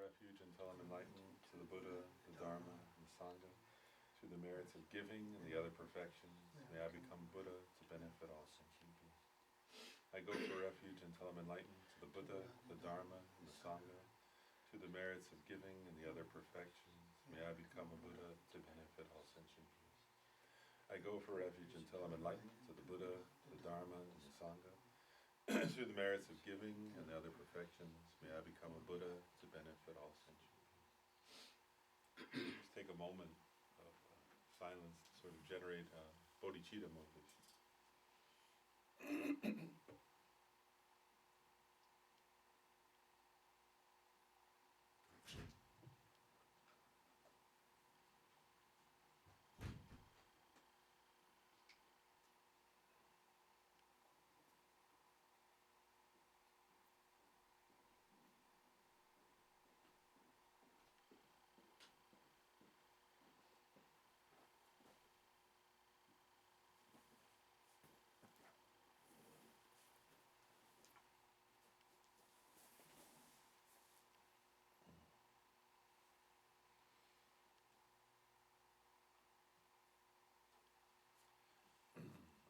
refuge until I'm enlightened to the Buddha, the Dharma, and the Sangha. Through the merits of giving and the other perfections, may I become Buddha to benefit all sentient beings. I go for refuge until I'm enlightened to the Buddha, the Dharma, and the Sangha. Through the merits of giving and the other perfections, may I become a Buddha to benefit all sentient beings. I go for refuge until I'm enlightened to the Buddha, the Dharma, and the Sangha. Through the merits of giving and the other perfections, may I become a Buddha to benefit all sentient beings. Just take a moment of silence to sort of generate bodhicitta motivation.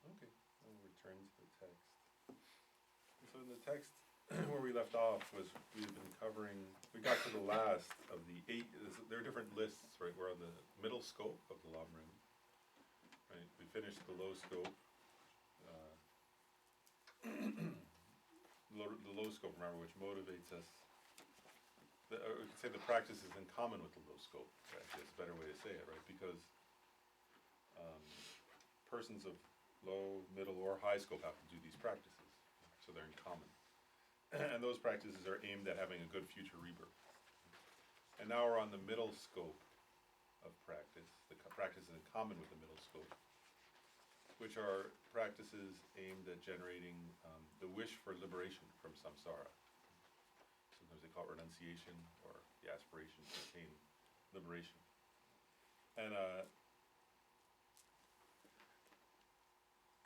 Okay, we'll return to the text. So in the text, where we left off was we've been covering, we got to the last of the 8, there are different lists, right? We're on the middle scope of the Lama, right? We finished the low scope. The low scope, remember, which motivates us. Or we could say the practice is in common with the low scope. Actually, that's a better way to say it, right? Because persons of low, middle, or high scope have to do these practices, so they're in common. And those practices are aimed at having a good future rebirth. And now we're on the middle scope of practice, the practices in common with the middle scope, which are practices aimed at generating the wish for liberation from samsara. Sometimes they call it renunciation, or the aspiration to attain liberation.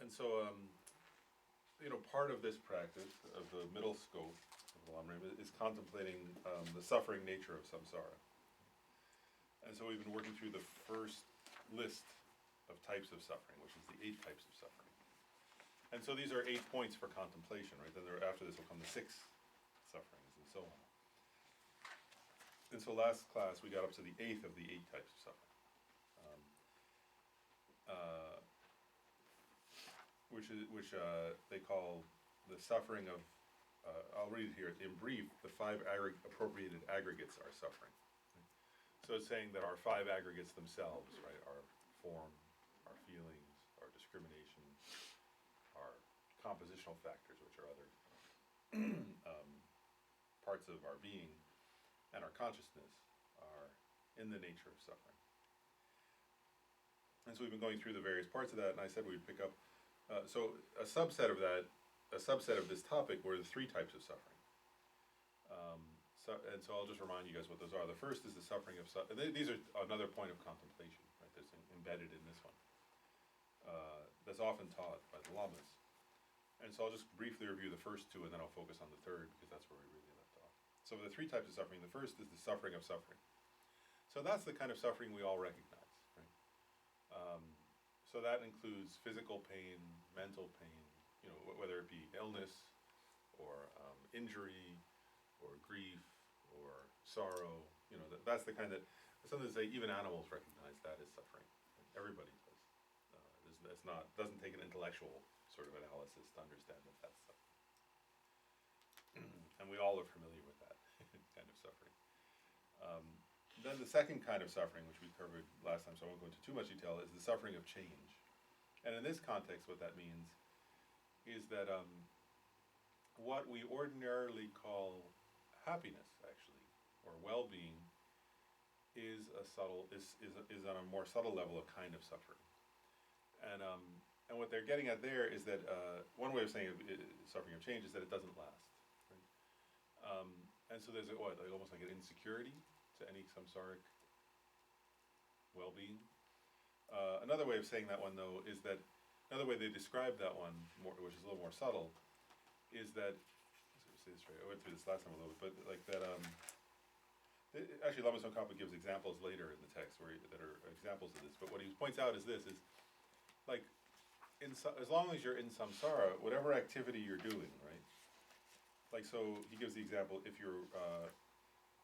And so, part of this practice of the middle scope of the Lama is contemplating the suffering nature of samsara. And so we've been working through the first list of types of suffering, which is the 8 types of suffering. And so these are 8 points for contemplation, right? Then after this will come the 6 sufferings, and so on. And so last class we got up to the 8th of the 8 types of suffering. Which they call the suffering of, I'll read it here, in brief, the 5 appropriated aggregates are suffering. So it's saying that our 5 aggregates themselves, right, our form, our feelings, our discrimination, our compositional factors, which are other parts of our being, and our consciousness are in the nature of suffering. And so we've been going through the various parts of that, and I said we'd pick up so a subset of this topic were the 3 types of suffering. So I'll just remind you guys what those are. The first is the suffering of suffering. These are another point of contemplation, right? That's embedded in this one. That's often taught by the Lamas. And so I'll just briefly review the first 2, and then I'll focus on the third, because that's where we really left off. So the 3 types of suffering, the first is the suffering of suffering. So that's the kind of suffering we all recognize, right? So that includes physical pain, mental pain, whether it be illness, or injury, or grief, or sorrow. That's the kind that, sometimes say even animals recognize that as suffering. Everybody does. Doesn't take an intellectual sort of analysis to understand that that's suffering. And we all are familiar with that kind of suffering. Then the second kind of suffering, which we covered last time, so I won't go into too much detail, is the suffering of change. And in this context, what that means is that what we ordinarily call happiness, actually, or well-being, is on a more subtle level a kind of suffering. And what they're getting at there is that one way of saying suffering of change is that it doesn't last. Right? And so there's almost like an insecurity to any samsaric well-being. Another way of saying that one, though, is that another way they describe that one, which is a little more subtle, is that, let's say this right. I went through this last time a little bit, but like that Actually, Lama Tsongkhapa gives examples later in the text that are examples of this. But what he points out is this: is like as long as you're in samsara, whatever activity you're doing, right? Like so, he gives the example: if you're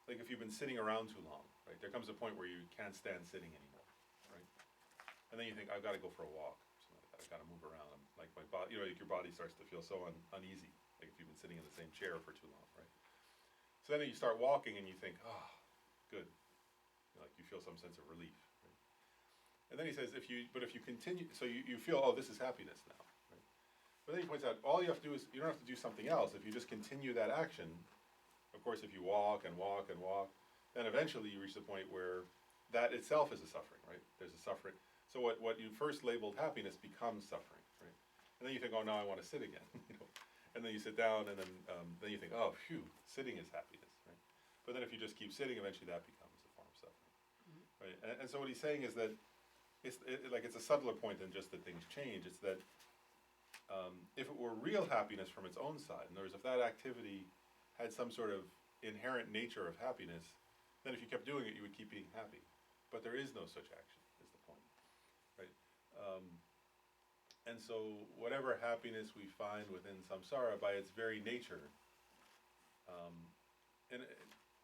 like if you've been sitting around too long, right? There comes a point where you can't stand sitting anymore, right? And then you think, I've got to go for a walk. I've got to move around. Like my body, like your body starts to feel so uneasy. Like if you've been sitting in the same chair for too long, right? So then you start walking and you think, good. Like you feel some sense of relief. Right? And then he says, if you continue, so you feel, this is happiness now. Right? But then he points out, all you have to do is, you don't have to do something else. If you just continue that action, of course, if you walk and walk and walk, then eventually you reach the point where that itself is a suffering, right? There's a suffering. So what you first labeled happiness becomes suffering, right? And then you think, now I want to sit again, And then you sit down, and then you think, sitting is happiness, right? But then if you just keep sitting, eventually that becomes a form of suffering, right? And so what he's saying is that it's a subtler point than just that things change. It's that if it were real happiness from its own side, in other words, if that activity had some sort of inherent nature of happiness, then if you kept doing it, you would keep being happy. But there is no such action, is the point, right? And so whatever happiness we find within samsara, by its very nature, and it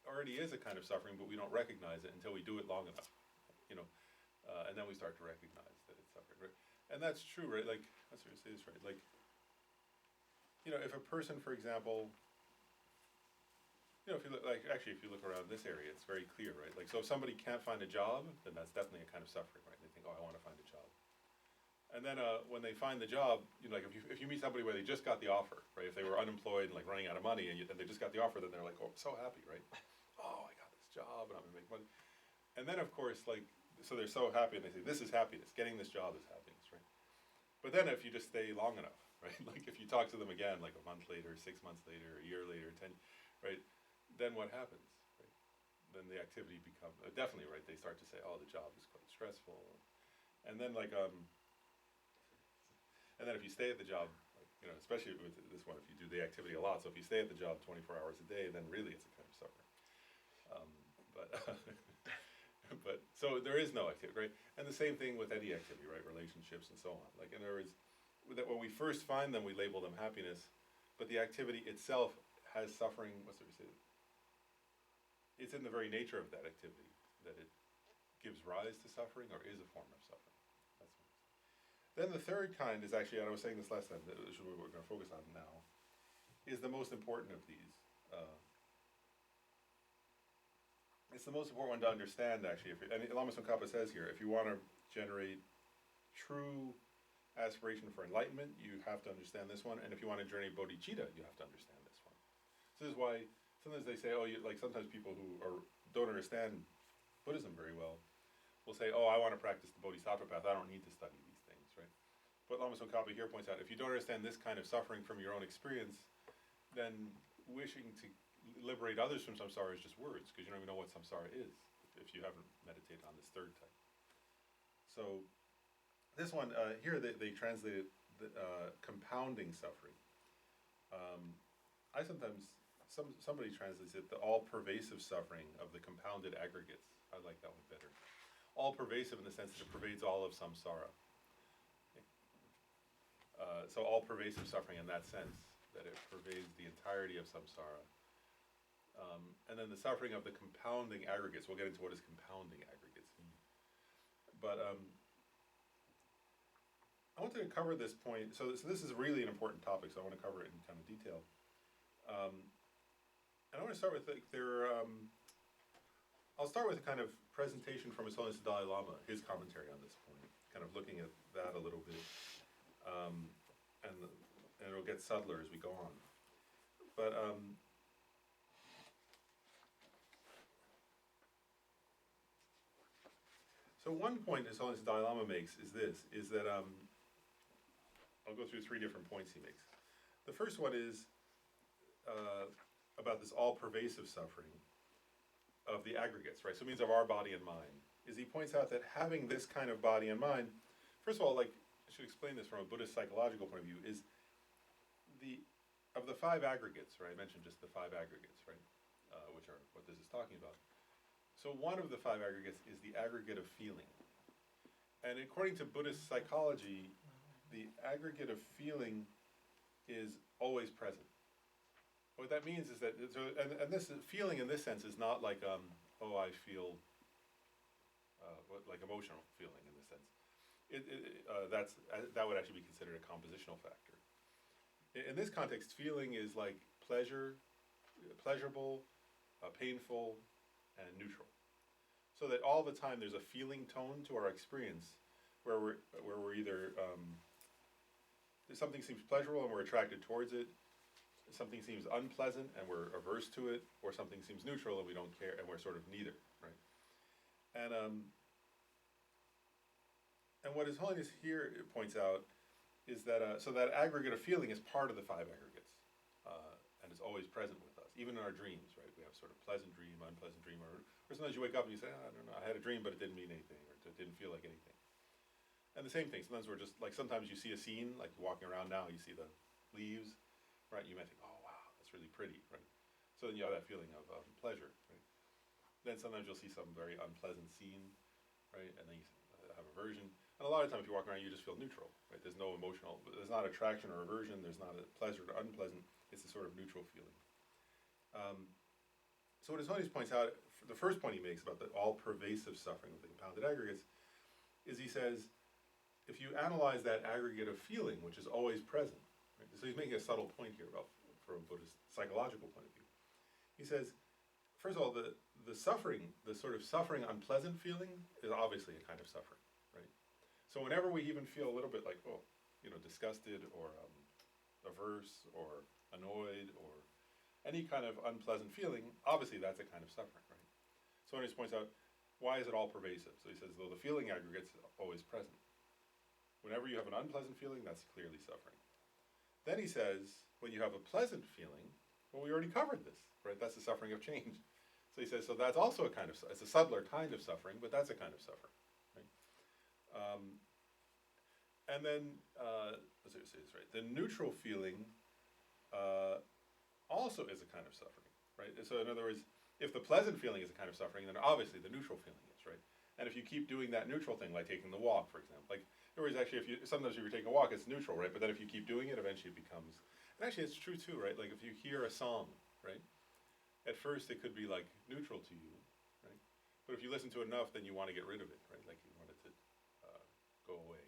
already is a kind of suffering, but we don't recognize it until we do it long enough, and then we start to recognize that it's suffering, right? And that's true, right? Like, let's say this right. Like, if a person, for example, if you look, if you look around this area, it's very clear, right? Like, so if somebody can't find a job, then that's definitely a kind of suffering, right? They think, I want to find a job. And then when they find the job, like if you meet somebody where they just got the offer, right? If they were unemployed and like running out of money, and they just got the offer, then they're like, I'm so happy, right? I got this job, and I'm gonna make money. And then of course, so they're so happy, and they say, this is happiness. Getting this job is happiness, right? But then if you just stay long enough, right? Like if you talk to them again, like a month later, 6 months later, a year later, 10, right? Then what happens? Right? Then the activity becomes definitely right. They start to say, the job is quite stressful, and then and then if you stay at the job, especially with this one, if you do the activity a lot, so if you stay at the job 24 hours a day, then really it's a kind of suffering. But so there is no activity, right? And the same thing with any activity, right? Relationships and so on. Like in other words, that when we first find them, we label them happiness, but the activity itself has suffering. What's the say? It's in the very nature of that activity that it gives rise to suffering or is a form of suffering. Then the third kind is actually, and I was saying this last time, which is what we're going to focus on now, is the most important of these. It's the most important one to understand, actually. And Lama Tsongkhapa says here, if you want to generate true aspiration for enlightenment, you have to understand this one. And if you want to generate bodhicitta, you have to understand this one. So this is why sometimes they say, sometimes people who don't understand Buddhism very well will say, I want to practice the bodhisattva path. I don't need to study these things, right? But Lama Tsongkhapa here points out, if you don't understand this kind of suffering from your own experience, then wishing to liberate others from samsara is just words, because you don't even know what samsara is if you haven't meditated on this third type. So this one, here they translated compounding suffering. Somebody translates it the all-pervasive suffering of the compounded aggregates. I like that one better. All-pervasive in the sense that it pervades all of samsara. So all-pervasive suffering in that sense, that it pervades the entirety of samsara. And then the suffering of the compounding aggregates. We'll get into what is compounding aggregates mean. But I want to cover this point. So this is really an important topic, so I want to cover it in kind of detail. And I want to start with I'll start with a kind of presentation from His Holiness the Dalai Lama, his commentary on this point, kind of looking at that a little bit. And it'll get subtler as we go on. But so one point His Holiness the Dalai Lama makes is that I'll go through 3 different points he makes. The first one is about this all-pervasive suffering of the aggregates, right? So it means of our body and mind. Is he points out that having this kind of body and mind, first of all, I should explain this from a Buddhist psychological point of view, is of the 5 aggregates, right? I mentioned just the 5 aggregates, right? Which are what this is talking about. So one of the five aggregates is the aggregate of feeling. And according to Buddhist psychology, the aggregate of feeling is always present. What that means is that, and this feeling in this sense is not like, oh, I feel, like emotional feeling in this sense. That would actually be considered a compositional factor. In this context, feeling is like pleasurable, painful, and neutral. So that all the time there's a feeling tone to our experience, where we're either something seems pleasurable and we're attracted towards it, something seems unpleasant and we're averse to it, or something seems neutral and we don't care and we're sort of neither, right? And what His Holiness here points out is that so that aggregate of feeling is part of the five aggregates, and is always present with us, even in our dreams, right? We have sort of pleasant dream, unpleasant dream, or sometimes you wake up and you say, I don't know, I had a dream, but it didn't mean anything, or it didn't feel like anything. And the same thing, sometimes we're just, like sometimes you see a scene, like you're walking around now, you see the leaves, right? You might think, oh wow, that's really pretty, right? So then you have that feeling of pleasure, right? Then sometimes you'll see some very unpleasant scene, right? And then you have aversion. And a lot of times if you walk around, you just feel neutral, right? There's no emotional, there's not attraction or aversion, there's not a pleasure or unpleasant, it's a sort of neutral feeling. So what His Holiness points out, the first point he makes about the all-pervasive suffering of the compounded aggregates, is he says, if you analyze that aggregate of feeling, which is always present, right? So he's making a subtle point here about, from a Buddhist psychological point of view. He says, first of all, the suffering, the sort of suffering, unpleasant feeling is obviously a kind of suffering, right? So whenever we even feel a little bit like, oh, disgusted or averse or annoyed or any kind of unpleasant feeling, obviously that's a kind of suffering, right? So when he points out, why is it all pervasive? So he says, though the feeling aggregate's always present. Whenever you have an unpleasant feeling, that's clearly suffering. Then he says, when you have a pleasant feeling, well, we already covered this, right? That's the suffering of change. So he says, so that's also a kind of, it's a subtler kind of suffering, but that's a kind of suffering, right? And then, let's see if I say this right, the neutral feeling also is a kind of suffering, right? So in other words, if the pleasant feeling is a kind of suffering, then obviously the neutral feeling is, right? And if you keep doing that neutral thing, like taking the walk, for example, like, in other words, actually, sometimes if you're taking a walk, it's neutral, right? But then if you keep doing it, eventually it becomes, and actually it's true too, right? Like if you hear a song, right? At first it could be like neutral to you, right? But if you listen to it enough, then you want to get rid of it, right? Like you want it to go away.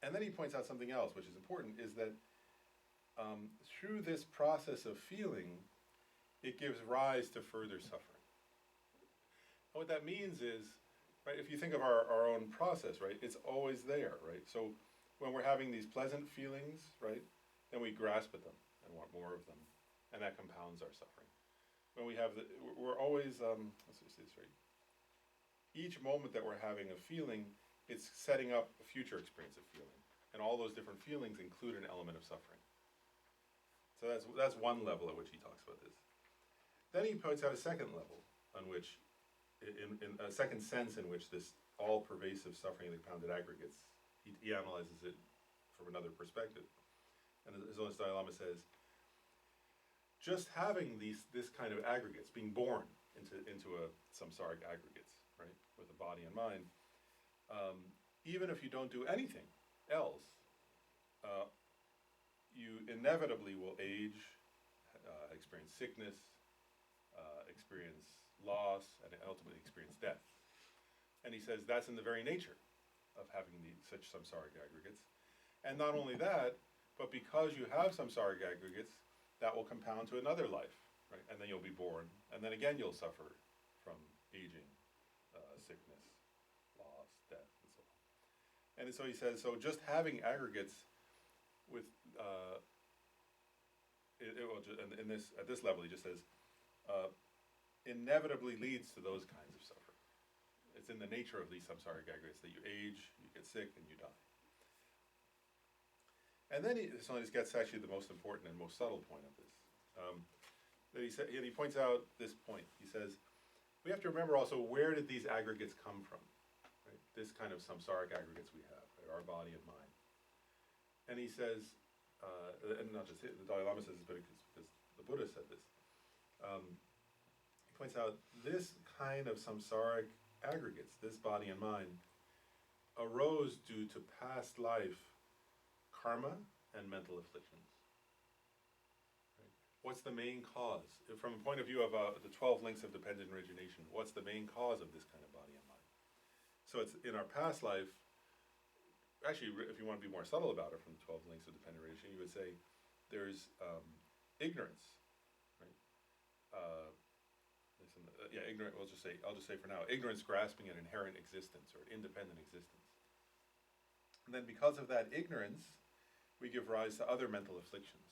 And then he points out something else, which is important, is that through this process of feeling, it gives rise to further suffering. And what that means is, right, if you think of our own process, right, it's always there, right? So when we're having these pleasant feelings, right, then we grasp at them and want more of them, and that compounds our suffering. When we have we're always, let's see this right. Each moment that we're having a feeling, it's setting up a future experience of feeling. And all those different feelings include an element of suffering. So that's one level at which he talks about this. Then he points out a second level on which, in a second sense in which this all-pervasive suffering of the compounded aggregates, he analyzes it from another perspective. And His Holiness Dalai Lama says, just having this kind of aggregates, being born into a samsaric aggregates, right, with a body and mind, even if you don't do anything else, you inevitably will age, experience sickness, experience loss, and ultimately experience death. And he says that's in the very nature of having such samsaric aggregates. And not only that, but because you have samsaric aggregates, that will compound to another life, right? And then you'll be born, and then again you'll suffer from aging, sickness, loss, death, and so on. And so he says, so just having aggregates with, at this level, he just says, inevitably leads to those kinds of suffering. It's in the nature of these samsaric aggregates that you age, you get sick, and you die. And then he gets actually the most important and most subtle point of this. That he points out this point. He says, we have to remember also, where did these aggregates come from? Right? This kind of samsaric aggregates we have, right? Our body and mind. And he says, and not just the Dalai Lama says this, but because the Buddha said this. points out this kind of samsaric aggregates, this body and mind, arose due to past life karma and mental afflictions. Right? What's the main cause? From a point of view of the 12 links of dependent origination, what's the main cause of this kind of body and mind? So it's in our past life, actually, if you want to be more subtle about it from the 12 links of dependent origination, you would say there's ignorance, right? Ignorant, I'll just say for now, ignorance grasping an inherent existence or independent existence. And then because of that ignorance, we give rise to other mental afflictions.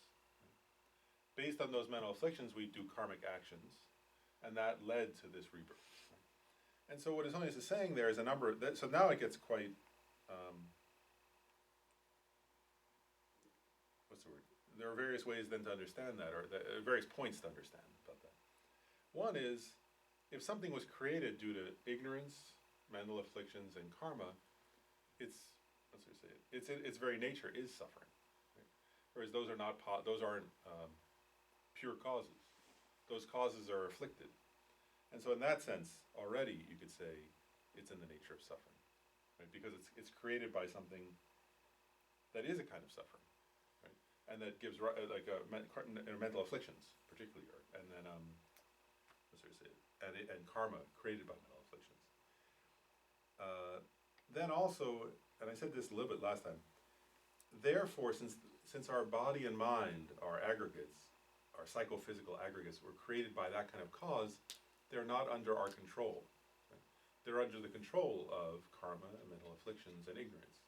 Based on those mental afflictions, we do karmic actions, and that led to this rebirth. And so what His Holiness is saying there is a number of, so now it gets quite, what's the word? There are various ways then to understand that, or various points to understand about that. One is, if something was created due to ignorance, mental afflictions, and karma, its very nature is suffering. Right? Whereas those aren't pure causes. Those causes are afflicted. And so in that sense, already you could say it's in the nature of suffering. Right? Because it's created by something that is a kind of suffering. Right? And that gives mental afflictions, particularly, and then and karma created by mental afflictions. Then also, and I said this a little bit last time, therefore, since our body and mind are aggregates, our psychophysical aggregates were created by that kind of cause, they're not under our control. Right? They're under the control of karma and mental afflictions and ignorance.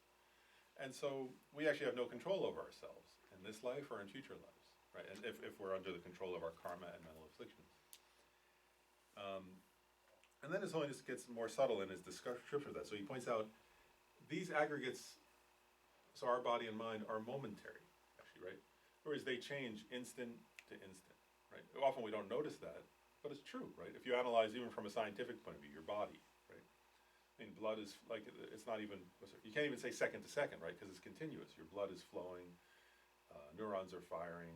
And so we actually have no control over ourselves in this life or in future lives, right? And if we're under the control of our karma and mental afflictions. And then His Holiness gets more subtle in his description of that. So he points out these aggregates, so our body and mind, are momentary, actually, right? Whereas they change instant to instant, right? Often we don't notice that, but it's true, right? If you analyze even from a scientific point of view, your body, right? I mean, blood is like, it's not even, you can't even say second to second, right? Because it's continuous. Your blood is flowing, neurons are firing,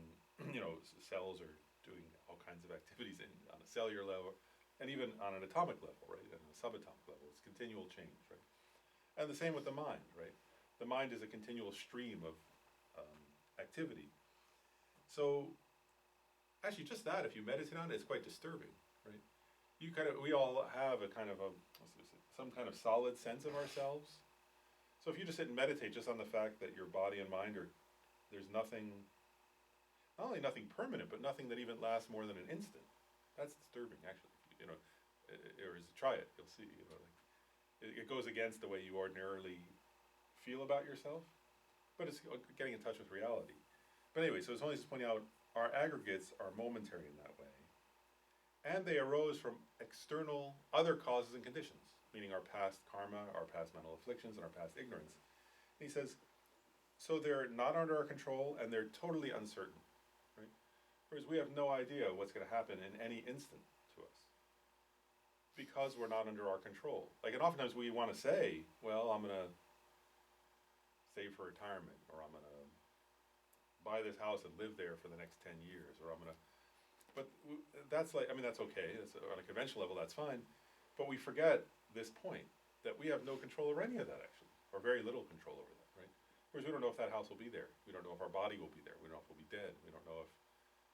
cells are doing all kinds of activities on a cellular level, and even on an atomic level, right? And a subatomic level, it's continual change, right? And the same with the mind, right? The mind is a continual stream of activity. So, actually, just that, if you meditate on it, it's quite disturbing, right? We all have a kind of some kind of solid sense of ourselves. So if you just sit and meditate just on the fact that your body and mind there's nothing, not only nothing permanent, but nothing that even lasts more than an instant. That's disturbing, actually. Or try it, you'll see. It goes against the way you ordinarily feel about yourself, but it's getting in touch with reality. But anyway, so His Holiness is pointing out our aggregates are momentary in that way, and they arose from external other causes and conditions, meaning our past karma, our past mental afflictions, and our past ignorance. And he says, so they're not under our control, and they're totally uncertain, right? Whereas we have no idea what's going to happen in any instant to us, because we're not under our control. And oftentimes we want to say, well, I'm going to save for retirement, or I'm going to buy this house and live there for the next 10 years, or I'm going to, but that's that's okay. That's, on a conventional level, that's fine. But we forget this point, that we have no control over any of that, actually, or very little control over that, right? Whereas we don't know if that house will be there. We don't know if our body will be there. We don't know if we'll be dead. We don't know if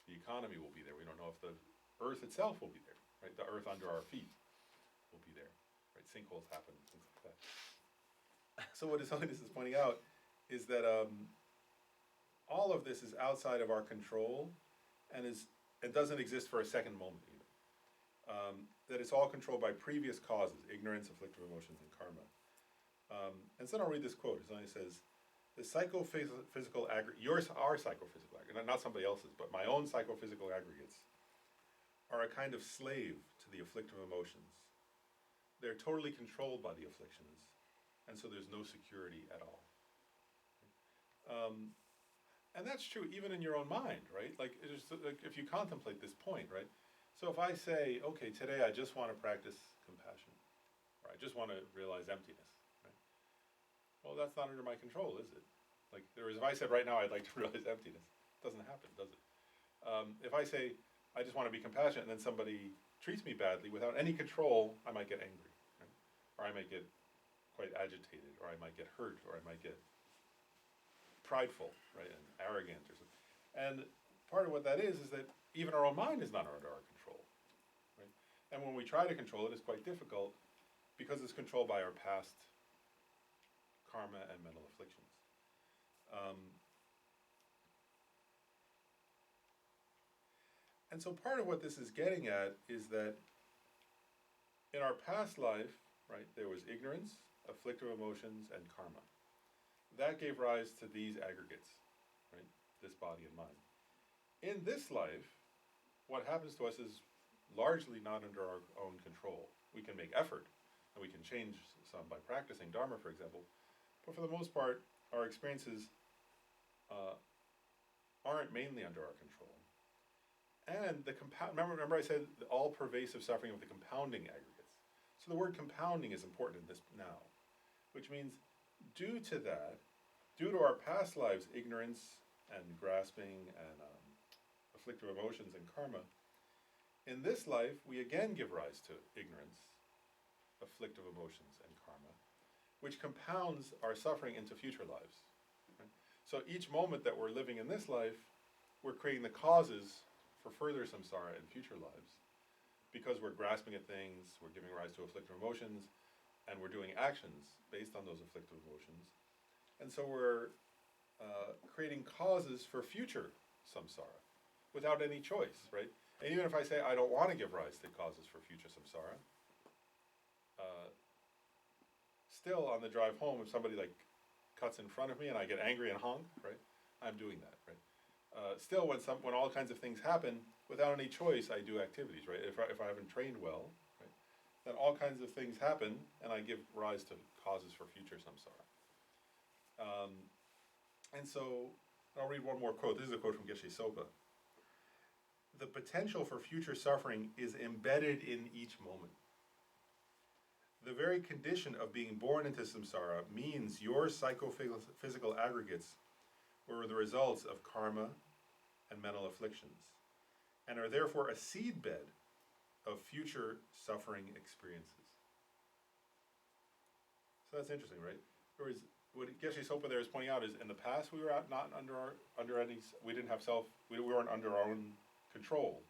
the economy will be there. We don't know if the earth itself will be there, right? The earth under our feet will be there, right? Sinkholes happen, things like that. So what His Holiness is pointing out is that all of this is outside of our control, and doesn't exist for a second moment even. That it's all controlled by previous causes, ignorance, afflictive emotions, and karma. And so I'll read this quote. His Holiness says, the psychophysical our psychophysical aggregate, not somebody else's, but my own psychophysical aggregates, are a kind of slave to the afflictive emotions. They're totally controlled by the afflictions, and so there's no security at all. And that's true even in your own mind, right? If you contemplate this point, right? So if I say, okay, today I just want to practice compassion, or I just want to realize emptiness, right? Well, that's not under my control, is it? If I said right now I'd like to realize emptiness, it doesn't happen, does it? If I say I just want to be compassionate, and then somebody treats me badly, without any control, I might get angry, right? Or I might get quite agitated, or I might get hurt, or I might get prideful, right, and arrogant or something. And part of what that is that even our own mind is not under our control, right? And when we try to control it, it's quite difficult because it's controlled by our past karma and mental afflictions. And so part of what this is getting at is that in our past life, right, there was ignorance, afflictive emotions, and karma. That gave rise to these aggregates, right, this body and mind. In this life, what happens to us is largely not under our own control. We can make effort, and we can change some by practicing Dharma, for example, but for the most part, our experiences aren't mainly under our control. And the remember I said the all-pervasive suffering of the compounding aggregates. So the word compounding is important in this now, which means due to that, due to our past lives' ignorance and grasping and afflictive emotions and karma, in this life we again give rise to ignorance, afflictive emotions, and karma, which compounds our suffering into future lives. Right? So each moment that we're living in this life, we're creating the causes for further samsara in future lives, because we're grasping at things, we're giving rise to afflictive emotions, and we're doing actions based on those afflictive emotions. And so we're creating causes for future samsara without any choice, right? And even if I say I don't want to give rise to causes for future samsara, still on the drive home, if somebody like cuts in front of me and I get angry and honk, right, I'm doing that, right? Still, when all kinds of things happen, without any choice, I do activities, right? If I haven't trained well, right, then all kinds of things happen, and I give rise to causes for future samsara. And so, I'll read one more quote. This is a quote from Geshe Sopa. The potential for future suffering is embedded in each moment. The very condition of being born into samsara means your psychophysical aggregates were the results of karma and mental afflictions, and are therefore a seedbed of future suffering experiences. So that's interesting, right? Whereas what Geshe Sopa there is pointing out is, in the past we were not under any, we didn't have we weren't under our own control.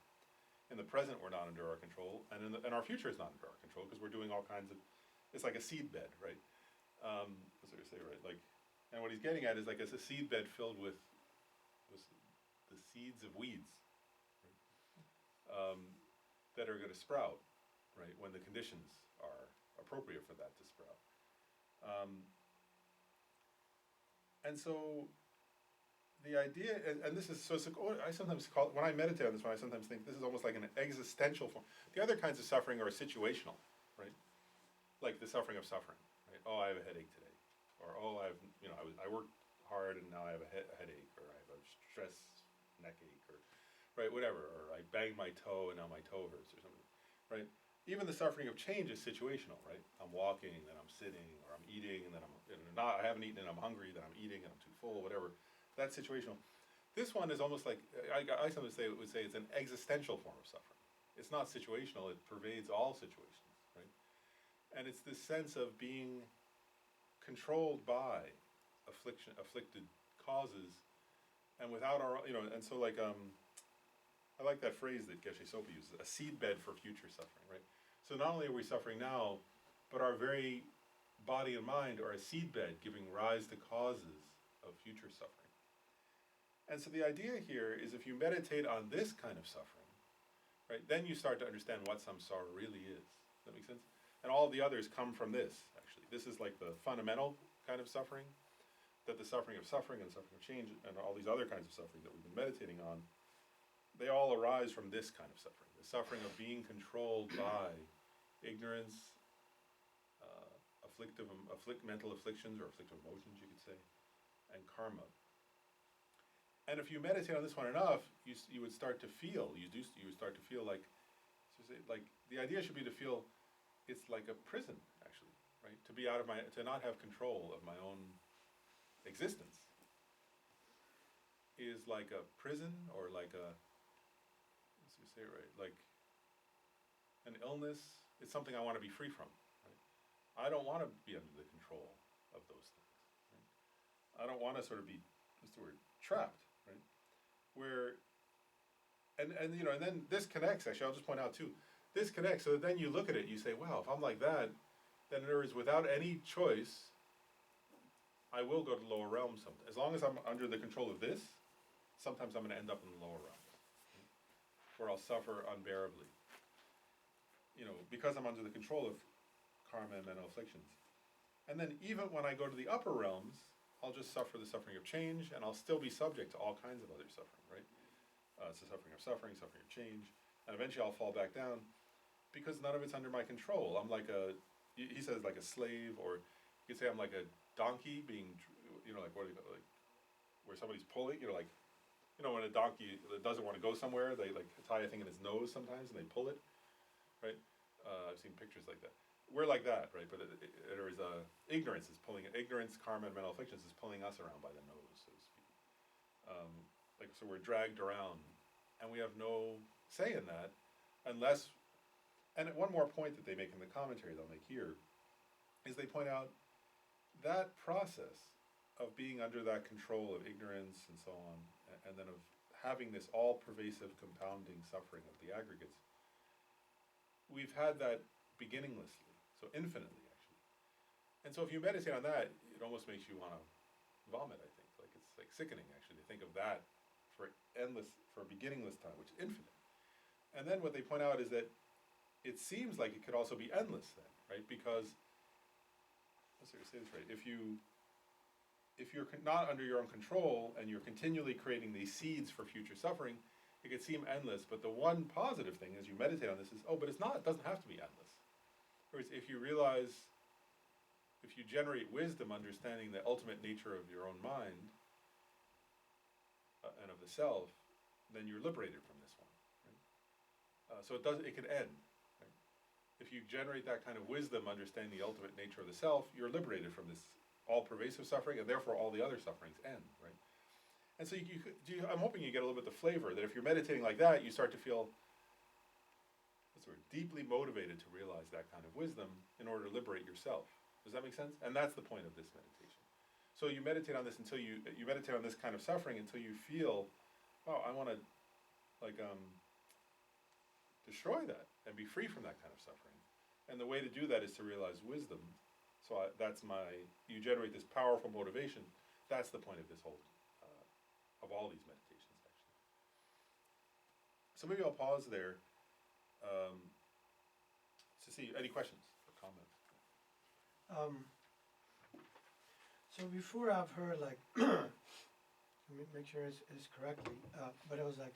In the present, we're not under our control, and and our future is not under our control because we're doing all kinds of. It's like a seedbed, right? That's what I say, right? Like, and what he's getting at is like it's a seedbed filled with the seeds of weeds, right? That are going to sprout, right, when the conditions are appropriate for that to sprout. And so the idea, and this is, so I sometimes call, when I meditate on this one, I sometimes think this is almost like an existential form. The other kinds of suffering are situational, right? Like the suffering of suffering, right? Oh, I have a headache today. Or, oh, I worked hard and now I have a headache, or I have a stress neck ache, or, right, whatever. Or I banged my toe and now my toe hurts or something, right? Even the suffering of change is situational, right? I'm walking, then I'm sitting, or I'm eating, and then I haven't eaten and I'm hungry, then I'm eating and I'm too full, whatever. That's situational. This one is almost like, I sometimes would say it's an existential form of suffering. It's not situational, it pervades all situations, right? And it's this sense of being controlled by afflicted causes, and without our, and so like, I like that phrase that Geshe Sopa uses, a seedbed for future suffering, right? So not only are we suffering now, but our very body and mind are a seedbed giving rise to causes of future suffering. And so the idea here is if you meditate on this kind of suffering, right, then you start to understand what samsara really is. Does that make sense? And all the others come from this, actually. This is like the fundamental kind of suffering, that the suffering of suffering and the suffering of change and all these other kinds of suffering that we've been meditating on, they all arise from this kind of suffering, the suffering of being controlled by ignorance, mental afflictions or afflictive emotions, you could say, and karma. And if you meditate on this one enough, you would start to feel, you would start to feel like the idea should be to feel it's like a prison, actually, right? To not have control of my own existence is like a prison, or like a, let's say it right, like an illness is something I want to be free from. Right? I don't want to be under the control of those things. Right? I don't want to sort of be, what's the word, trapped, right? Where, and then this connects, actually, I'll just point out too, this connects, so that then you look at it, you say, wow, if I'm like that, then in other words, without any choice, I will go to the lower realms sometimes. As long as I'm under the control of this, sometimes I'm going to end up in the lower realms, right? Where I'll suffer unbearably. Because I'm under the control of karma and mental afflictions. And then even when I go to the upper realms, I'll just suffer the suffering of change, and I'll still be subject to all kinds of other suffering, right? It's the suffering of change, and eventually I'll fall back down, because none of it's under my control. I'm like he says like a slave, or you could say I'm like a donkey being, like what do you call it, like where somebody's pulling, when a donkey doesn't want to go somewhere, they like tie a thing in its nose sometimes and they pull it, right? I've seen pictures like that. We're like that, right? But there is ignorance is pulling it. Ignorance, karma, and mental afflictions is pulling us around by the nose, so to speak. So we're dragged around, and we have no say in that, unless. And one more point that they make in the commentary they'll make here is they point out that process of being under that control of ignorance and so on, and then of having this all-pervasive compounding suffering of the aggregates, we've had that beginninglessly, so infinitely actually. And so if you meditate on that, it almost makes you want to vomit, I think. Like it's like sickening actually to think of that for a beginningless time, which is infinite. And then what they point out is that it seems like it could also be endless then, right? Because, let's see if I say this right, if you're not under your own control and you're continually creating these seeds for future suffering, it could seem endless, but the one positive thing as you meditate on this is, but it's not, it doesn't have to be endless. Whereas if you generate wisdom, understanding the ultimate nature of your own mind and of the self, then you're liberated from this one. Right? So it can end. If you generate that kind of wisdom, understanding the ultimate nature of the self, you're liberated from this all-pervasive suffering, and therefore all the other sufferings end, right? And so I'm hoping you get a little bit the flavor that if you're meditating like that, you start to feel deeply motivated to realize that kind of wisdom in order to liberate yourself. Does that make sense? And that's the point of this meditation. So you meditate on this until you meditate on this kind of suffering until you feel, I want to destroy that and be free from that kind of suffering. And the way to do that is to realize wisdom. So you generate this powerful motivation. That's the point of this whole, of all these meditations, actually. So maybe I'll pause there to see any questions or comments. So before I've heard let me make sure it's correctly, but it was like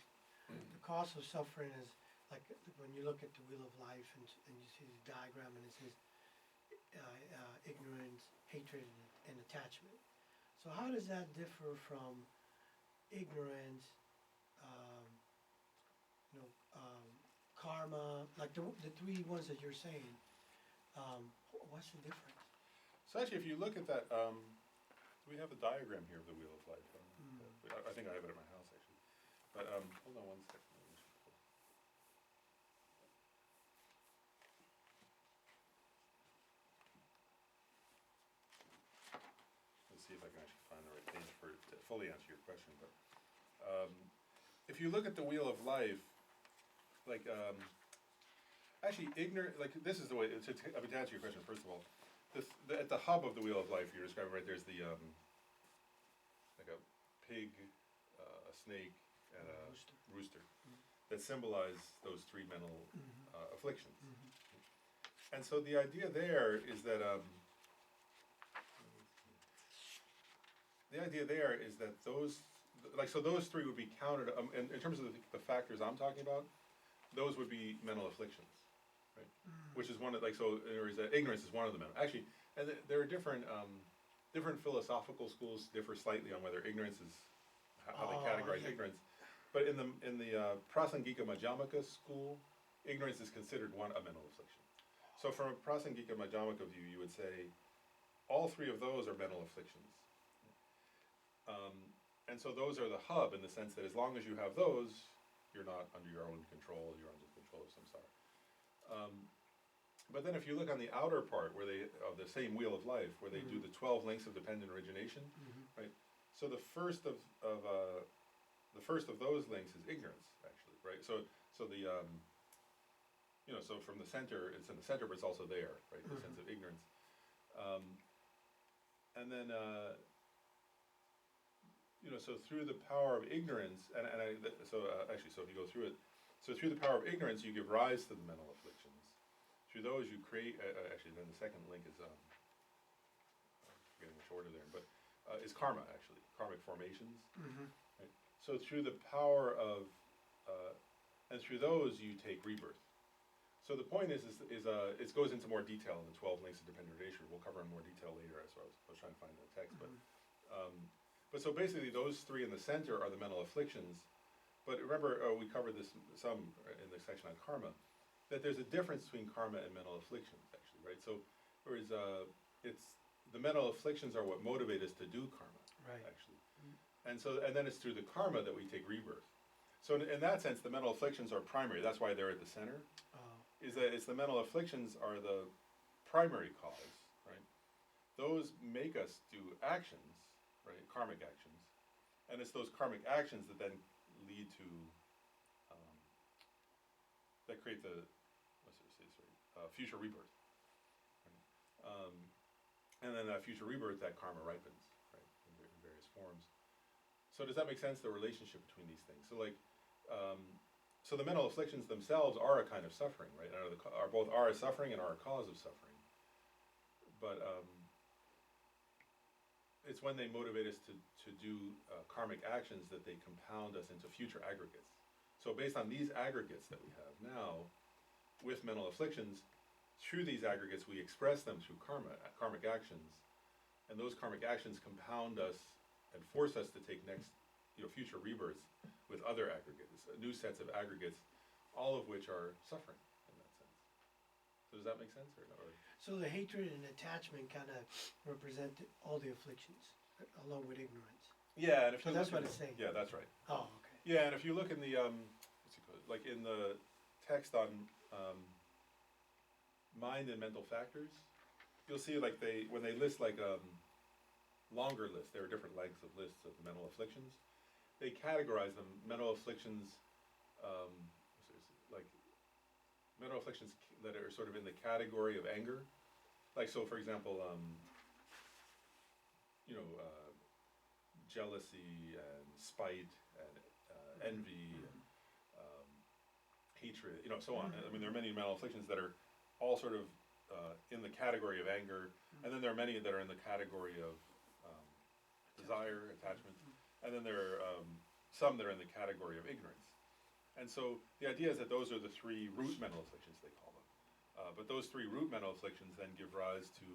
the cause of suffering is like when you look at the wheel of life and you see the diagram and it says ignorance, hatred, and attachment. So how does that differ from ignorance, karma, like the three ones that you're saying? What's the difference? So actually, if you look at that, we have a diagram here of the wheel of life. I think I have it at my house actually. But hold on one second. Let's see if I can actually find the right page to fully answer your question. But if you look at the wheel of life, actually ignorant, this is the way, to answer your question first of all, at the hub of the wheel of life you're describing right there's the, like a pig, a snake, and a rooster that symbolize those three mental afflictions. And so the idea there is that those three would be counted in terms of the factors I'm talking about. Those would be mental afflictions, right? Which is one of ignorance is one of the mental. Actually, and there are different philosophical schools differ slightly on whether ignorance is how they categorize ignorance. But in the Prasangika Madhyamaka school, ignorance is considered a mental affliction. So from a Prasangika Madhyamaka view, you would say all three of those are mental afflictions. And so those are the hub in the sense that as long as you have those, you're not under your own control, you're under the control of samsara. But then if you look on the outer part, where they, of the same wheel of life, where they do the 12 links of dependent origination, right? So the first of those links is ignorance, actually, right? So the, so from the center, it's in the center, but it's also there, right? The sense of ignorance. And then, so through the power of ignorance, actually, so if you go through it, so through the power of ignorance, you give rise to the mental afflictions. Through those, you create, actually, then the second link is, I'm forgetting which order they're in, but is karma, actually, karmic formations. Right? So through the power of, and through those, you take rebirth. So the point is it goes into more detail in the 12 links of dependent origination. We'll cover in more detail later, so I was trying to find the text, but so basically those three in the center are the mental afflictions. But remember, we covered this some in the section on karma, that there's a difference between karma and mental afflictions, actually, right? So, whereas it's the mental afflictions are what motivate us to do karma, Right. actually, and then it's through the karma that we take rebirth. So in that sense, the mental afflictions are primary. That's why they're at the center. Is that it's the mental afflictions are the primary cause, right? Those make us do actions, right? Karmic actions, and it's those karmic actions that then lead to that create the future rebirth, right? And then that future rebirth, that karma ripens, right, in various forms. So does that make sense? The relationship between these things. So like, so the mental afflictions themselves are a kind of suffering, right? Are both a suffering and are a cause of suffering. But it's when they motivate us to do karmic actions that they compound us into future aggregates. So based on these aggregates that we have now, with mental afflictions, through these aggregates we express them through karmic actions, and those karmic actions compound us and force us to take future rebirths with other aggregates, new sets of aggregates, all of which are suffering in that sense. So does that make sense or no? So the hatred and attachment kind of represent all the afflictions, along with ignorance. Yeah, and if So you that's look what it's saying. Yeah, that's right. Oh, okay. Yeah, and if you look in the what's it called? Like in the text on mind and mental factors, you'll see like when they list like longer lists, there are different lengths of lists of the mental afflictions. They categorize them mental afflictions, like mental afflictions that are sort of in the category of anger. Like so, for example, jealousy and spite and envy and hatred, so on. I mean, there are many mental afflictions that are all sort of in the category of anger, and then there are many that are in the category of desire, attachment, and then there are some that are in the category of ignorance. And so the idea is that those are the three root mental afflictions, they call them. But those three root mental afflictions then give rise to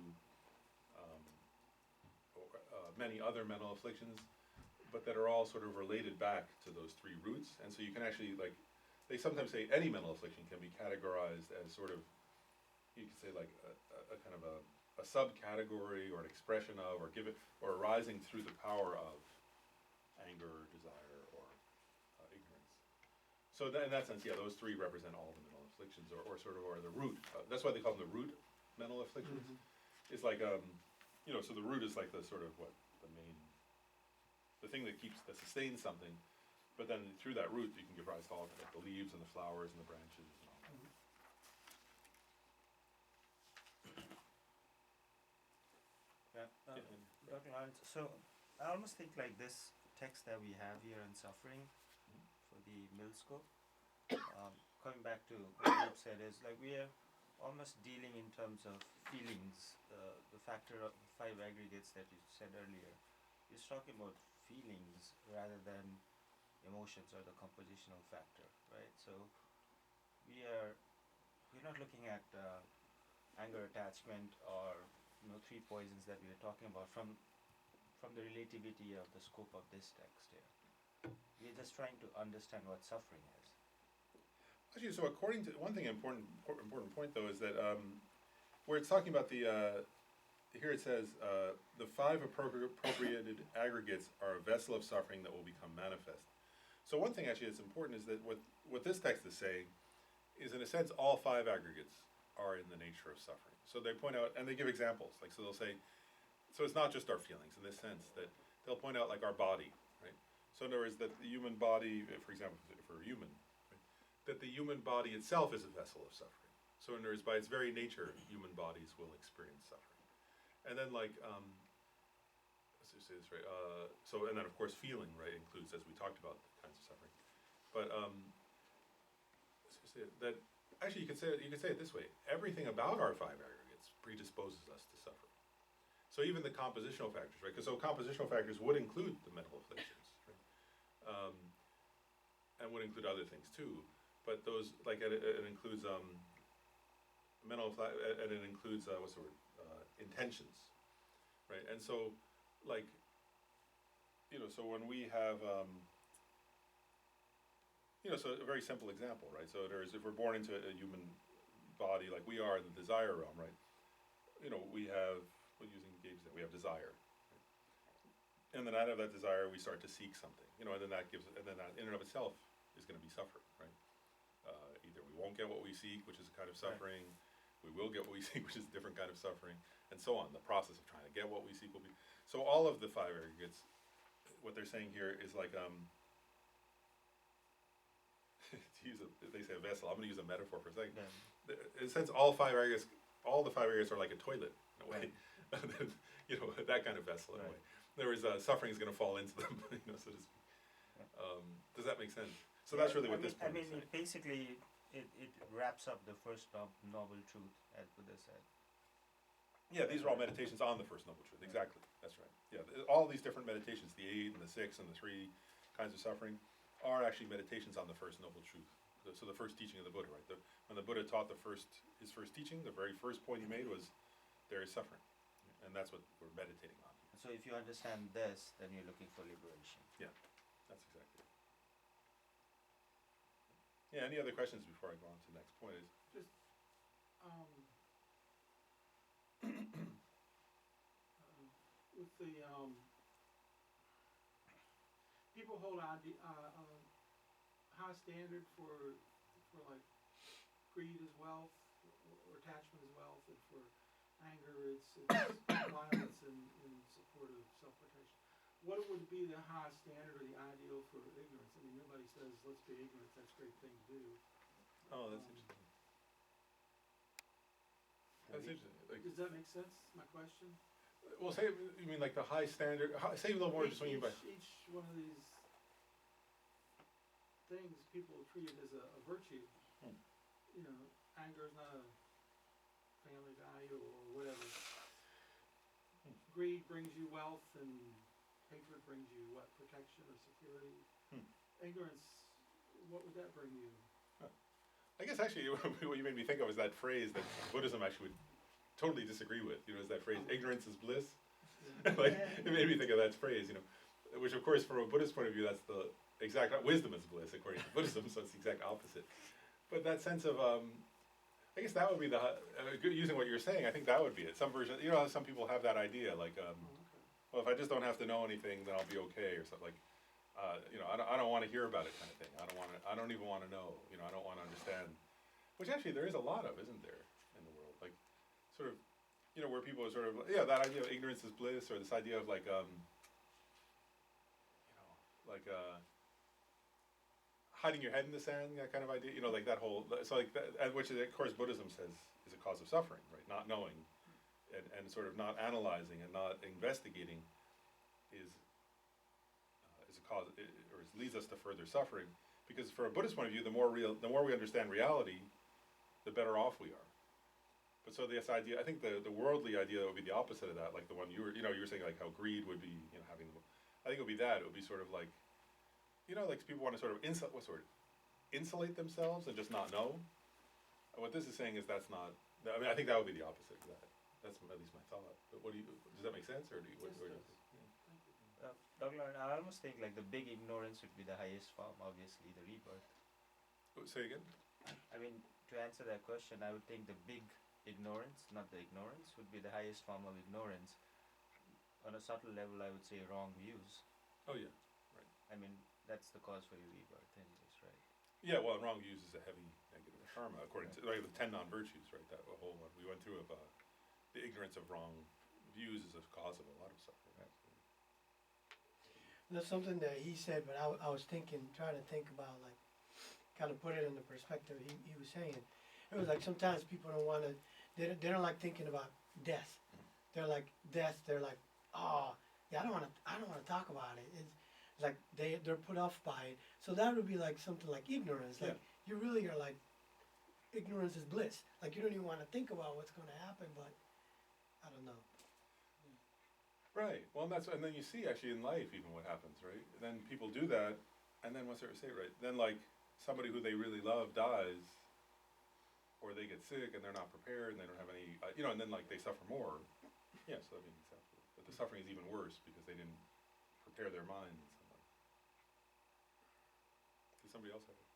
many other mental afflictions, but that are all sort of related back to those three roots. And so you can actually, like, they sometimes say any mental affliction can be categorized as sort of, you could say like a kind of a subcategory or an expression of, or arising through the power of anger, desire, or ignorance. So in that sense, yeah, those three represent all the mental afflictions, or the root. That's why they call them the root mental afflictions. It's like, so the root is like the sort of the thing that sustains something, but then through that root you can give rise to all like the leaves and the flowers and the branches and all that. Dr. Lawrence, so I almost think like this text that we have here on suffering for the mill scope, coming back to what you said, is like we are almost dealing in terms of feelings, the factor of 5 aggregates that you said earlier. It's talking about feelings rather than emotions or the compositional factor, right? So we're not looking at anger, attachment, or 3 poisons that we are talking about from the relativity of the scope of this text here. We're just trying to understand what suffering is. Actually, so according to one thing, important point though is that where it's talking about here it says the 5 appropriated aggregates are a vessel of suffering that will become manifest. So one thing actually that's important is that what this text is saying is in a sense all five aggregates are in the nature of suffering. So they point out, and they give examples, like, so they'll say, so it's not just our feelings in this sense, that they'll point out like our body, right? So in other words, that the human body, for example, if we're human, right, that the human body itself is a vessel of suffering. So in other words, by its very nature, human bodies will experience suffering. And then like, let's just say this right, so, and then of course feeling, right, includes, as we talked about, the kinds of suffering. But, let's just say that, actually you could say it this way, everything about our five aggregates predisposes us to suffering. So even the compositional factors, right, because so compositional factors would include the mental afflictions, right, and would include other things too, but those, like, it includes, and it includes, what's the word, intentions, right, and so, like, you know, so when we have, you know, so a very simple example, right, so there's, if we're born into a human body like we are in the desire realm, right, you know, we have, well, using Gabe's, we have desire, right? And then out of that desire we start to seek something, you know, and then that gives, and then that in and of itself is gonna be suffering, right? Either we won't get what we seek, which is a kind of suffering, we will get what we seek, which is a different kind of suffering, and so on. The process of trying to get what we seek will be, so all of the five aggregates, what they're saying here is like, to use a, they say a vessel, I'm gonna use a metaphor for a second. Yeah. In a sense, all the five aggregates are like a toilet, in a way. Right. You know, that kind of vessel, in a Right. way. In other words, suffering is gonna fall into them, you know, so to speak. Does that make sense? So that's really what this point is saying. Basically, it wraps up the first noble truth, as Buddha said. Yeah, these are all meditations on the First Noble Truth, exactly, that's right. Yeah, all these different meditations, the 8 and the 6 and the 3 kinds of suffering, are actually meditations on the First Noble Truth. So the first teaching of the Buddha, right? When the Buddha taught his first teaching, the very first point he made was, there is suffering. And that's what we're meditating on. So if you understand this, then you're looking for liberation. Yeah, that's exactly it. Yeah, any other questions before I go on to the next point is? Just, with the, people hold high standard for like greed as wealth, or attachment as wealth, and for anger, it's violence in support of self-protection. What would be the high standard or the ideal for ignorance? I mean, nobody says, let's be ignorant, that's a great thing to do. Oh, that's interesting. That's interesting. Like, Does that make sense, my question? well, say, you mean like the high standard, say a little more just what you mean by. Each one of these things people treat it as a virtue. You know, anger is not a family value or whatever. Greed brings you wealth, and hatred brings you what? Protection or security. Ignorance, what would that bring you? I guess actually what you made me think of is that phrase that Buddhism actually would totally disagree with, you know, is that phrase, ignorance is bliss. Like, it made me think of that phrase, you know, which of course from a Buddhist point of view, that's the exact, wisdom is bliss according to Buddhism, so it's the exact opposite. But that sense of, I guess that would be using what you're saying, I think that would be it. Some version, you know, some people have that idea, like, well, if I just don't have to know anything, then I'll be okay, or something like, you know, I don't want to hear about it kind of thing. I don't even want to know, you know, I don't want to understand. Which actually there is a lot of, isn't there, in the world? Like, sort of, you know, where people are sort of, yeah, that idea of ignorance is bliss, or this idea of like, you know, like, hiding your head in the sand, that kind of idea, you know, like that whole, so like that, which of course Buddhism says is a cause of suffering, right? Not knowing, and sort of not analyzing and not investigating is a cause, or leads us to further suffering. Because from a Buddhist point of view, the more we understand reality, the better off we are. But so this idea, I think the worldly idea would be the opposite of that, like the one you were saying, like how greed would be, you know, having, I think it would be that, it would be sort of like, you know, like people want to sort of insulate themselves and just not know. And what this is saying is that's not, I mean, I think that would be the opposite of that. That's at least my thought. But does that make sense, or do you, Yes, what do you it think? does. Dr. Lauren, I almost think like the big ignorance would be the highest form, obviously, the rebirth. Say again? I mean, to answer that question, I would think the big ignorance, not the ignorance, would be the highest form of ignorance. On a subtle level, I would say wrong views. Oh yeah. I mean, that's the cause for your rebirth anyways, right? Yeah, well, and wrong views is a heavy negative karma, according to, like, the 10 non-virtues, right, that whole one we went through of, the ignorance of wrong views is a cause of a lot of suffering. That's something that he said, but I was thinking, trying to think about, like, kind of put it in the perspective he was saying. It was like sometimes people don't want to, they don't like thinking about death. They're like death. They're like, oh, yeah, I don't want to talk about it. It's like they're put off by it. So that would be like something like ignorance. Like you really are like, ignorance is bliss. Like you don't even want to think about what's going to happen, but I don't know. Right. Well, and then you see actually in life even what happens, right? And then people do that, and then once they say right, then like somebody who they really love dies, or they get sick and they're not prepared and they don't have any, and then like they suffer more. Yeah, so that means exactly. But the suffering is even worse because they didn't prepare their mind in some way. Does somebody else have it?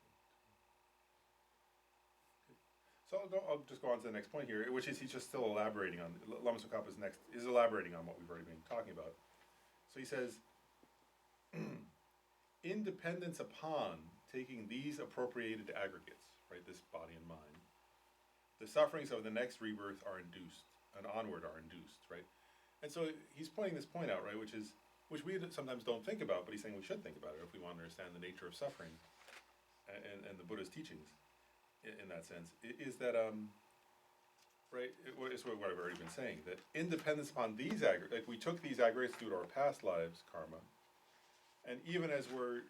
So I'll just go on to the next point here, which is he's just still elaborating on, Lama Tsongkhapa is elaborating on what we've already been talking about. So he says, independence upon taking these appropriated aggregates, right, this body and mind, the sufferings of the next rebirth are induced, and onward are induced, right? And so he's pointing this point out, right, which we sometimes don't think about, but he's saying we should think about it if we want to understand the nature of suffering and the Buddha's teachings. In that sense, is that right? It's what I've already been saying. That independence upon these aggregates, like we took these aggregates due to our past lives, karma, and even as we're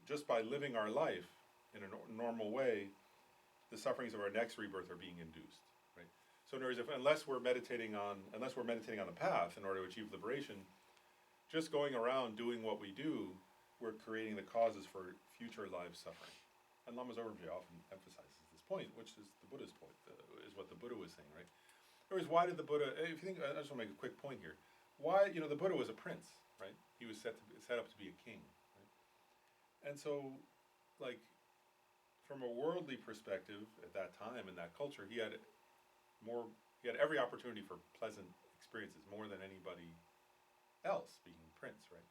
just by living our life in a normal way, the sufferings of our next rebirth are being induced, right? So in other words, unless we're meditating on the path in order to achieve liberation, just going around doing what we do, we're creating the causes for future life suffering. And Lama Tsongkhapa often emphasizes this point, which is the Buddha's point, is what the Buddha was saying, right? Otherwise, why did the Buddha, if you think, I just want to make a quick point here. Why, the Buddha was a prince, right? He was set up to be a king, right? And so, like, from a worldly perspective at that time in that culture, he had every opportunity for pleasant experiences, more than anybody else, being a prince, right?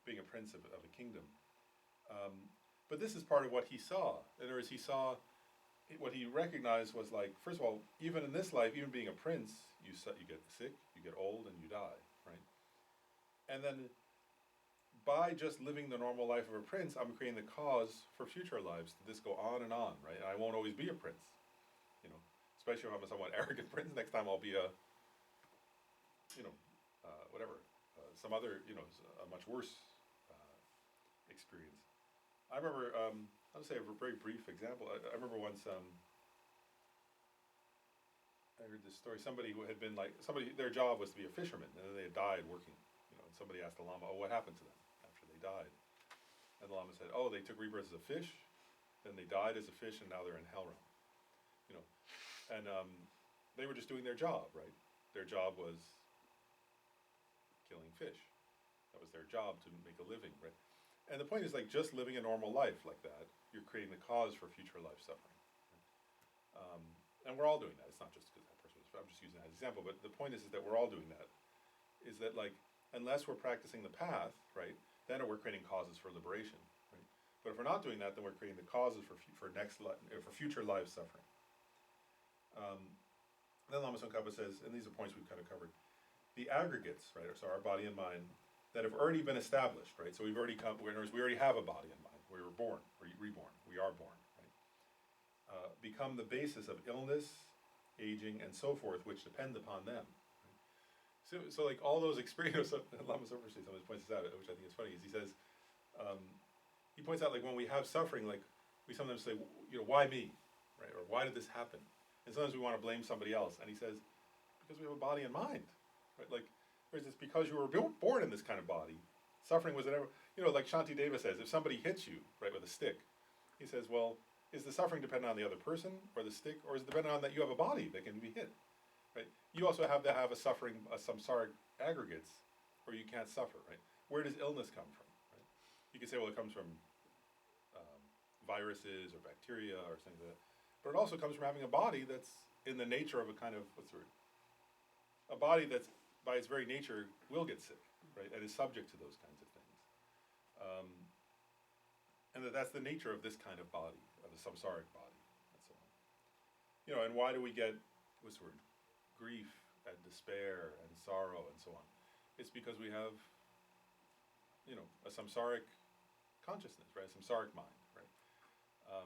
Being a prince of a kingdom. But this is part of what he saw. In other words, what he recognized was like, first of all, even in this life, even being a prince, you get sick, you get old, and you die, right? And then by just living the normal life of a prince, I'm creating the cause for future lives to just go on, right? And I won't always be a prince, especially if I'm a somewhat arrogant prince. Next time I'll be some other, a much worse experience. I remember, I'll say a very brief example. I remember once I heard this story. Somebody who had been their job was to be a fisherman, and then they had died working. And somebody asked the Lama, "Oh, what happened to them after they died?" And the Lama said, "Oh, they took rebirth as a fish, then they died as a fish, and now they're in hell realm." And they were just doing their job, right? Their job was killing fish. That was their job, to make a living, right? And the point is, like, just living a normal life like that, you're creating the cause for future life suffering. And we're all doing that. It's not just because that person was, I'm just using that as an example, but the point is that we're all doing that. Is that, like, unless we're practicing the path, right, then we're creating causes for liberation, right? But if we're not doing that, then we're creating the causes for future life suffering. Then Lama Tsongkhapa says, and these are points we've kind of covered, the aggregates, right, so our body and mind, that have already been established, right? So we already have a body and mind. We were born, or reborn. We are born, right? Become the basis of illness, aging, and so forth, which depend upon them. Right? So like all those experiences, Lama Tsongkhapa sometimes points this out, which I think is funny, is he says, he points out, like, when we have suffering, like, we sometimes say, why me, right? Or why did this happen? And sometimes we want to blame somebody else. And he says, because we have a body and mind, right? Like, whereas it's because you were born in this kind of body. Suffering was never, like Shanti Deva says, if somebody hits you, right, with a stick, he says, well, is the suffering dependent on the other person or the stick, or is it dependent on that you have a body that can be hit, right? You also have to have a suffering, samsaric aggregates, or you can't suffer, right? Where does illness come from, right? You could say, well, it comes from viruses or bacteria or things like that. But it also comes from having a body that's in the nature of a kind of, a body that's, by its very nature, will get sick, right, and is subject to those kinds of things. and that's the nature of this kind of body, of the samsaric body, and so on. You know, and why do we get, what's the word, grief and despair and sorrow and so on? It's because we have, you know, a samsaric consciousness, right? A samsaric mind, right?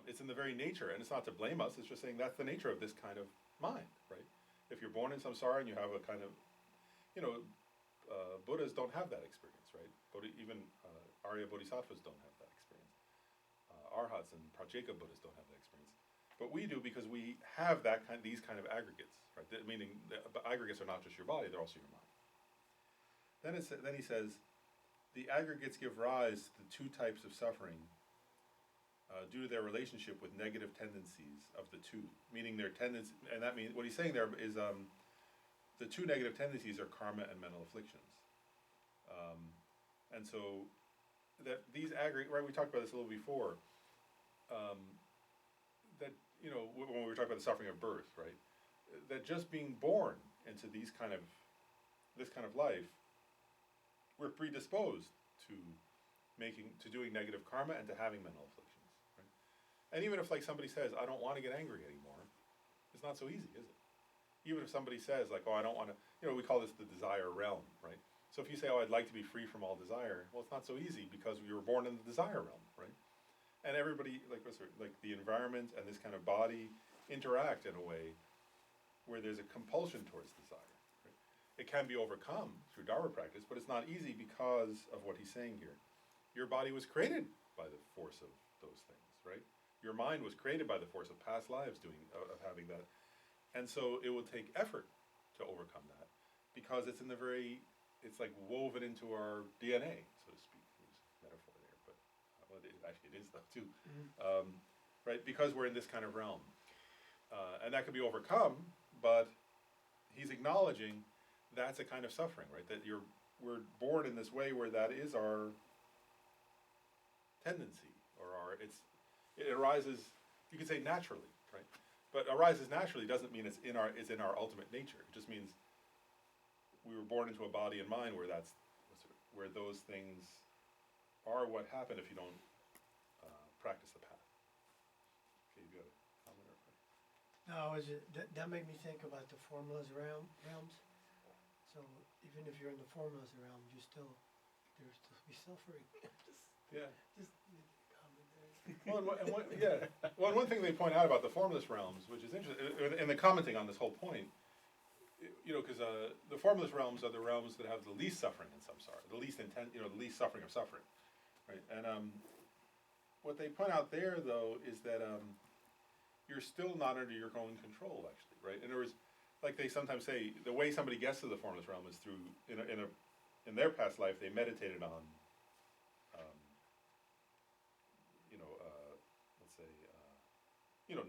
It's in the very nature, and it's not to blame us, it's just saying that's the nature of this kind of mind, right? If you're born in samsara and you have a kind of, you know, Buddhas don't have that experience, right? Even Arya Bodhisattvas don't have that experience. Arhats and Pratyeka Buddhas don't have that experience. But we do because we have these kind of aggregates, right? Meaning the aggregates are not just your body, they're also your mind. Then he says, the aggregates give rise to the two types of suffering due to their relationship with negative tendencies of the two, meaning their tendency, and that means, what he's saying there is the two negative tendencies are karma and mental afflictions. And so that these aggregate, right, we talked about this a little before, that, you know, when we were talking about the suffering of birth, right, that just being born into this kind of life, we're predisposed to doing negative karma and to having mental afflictions, right? And even if like somebody says, I don't want to get angry anymore, it's not so easy, is it? Even if somebody says like, oh, I don't want to, you know, we call this the desire realm, right? So if you say, oh, I'd like to be free from all desire, well, it's not so easy because you were born in the desire realm, right? And everybody, like the environment and this kind of body interact in a way where there's a compulsion towards desire. Right? It can be overcome through Dharma practice, but it's not easy because of what he's saying here. Your body was created by the force of those things, right? Your mind was created by the force of past lives of having that. And so it will take effort to overcome that because it's it's like woven into our DNA, so to speak. There's a metaphor there, but well, it is though too, right? Because we're in this kind of realm, and that can be overcome. But he's acknowledging that's a kind of suffering, right? That we're born in this way where that is our tendency, or it arises. You could say naturally, right? But arises naturally doesn't mean it's in our ultimate nature. It just means we were born into a body and mind where where those things are what happen if you don't practice the path. Okay, you got a comment or a No, that made me think about the formulas realms. So even if you're in the formulas realm, there's still be suffering. Yeah. Just make a comment there. Well, one thing they point out about the formless realms, which is interesting, in the commenting on this whole point, you know, because the formless realms are the realms that have the least suffering in samsara, the least the least suffering of suffering, right? And what they point out there, though, is that you're still not under your own control, actually, right? In other words, like they sometimes say, the way somebody gets to the formless realm is through in their past life they meditated on, let's say,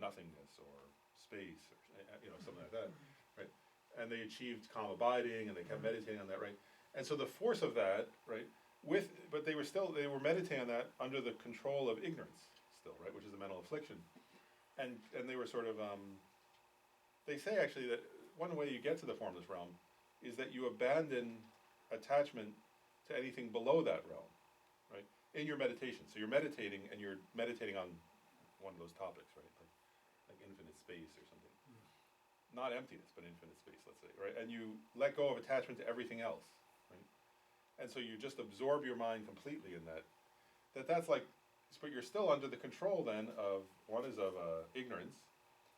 nothingness or space or something like that, right? And they achieved calm abiding, and they kept meditating on that, right? And so the force of that, right? But they were meditating on that under the control of ignorance, still, right? Which is a mental affliction, and they were sort of. They say actually that one way you get to the formless realm is that you abandon attachment to anything below that realm, right? In your meditation, so you're meditating and you're meditating on one of those topics, right? Like infinite space or something. Not emptiness, but infinite space, let's say, right? And you let go of attachment to everything else, right? And so you just absorb your mind completely in that. That's like, but you're still under the control then of, one is of ignorance,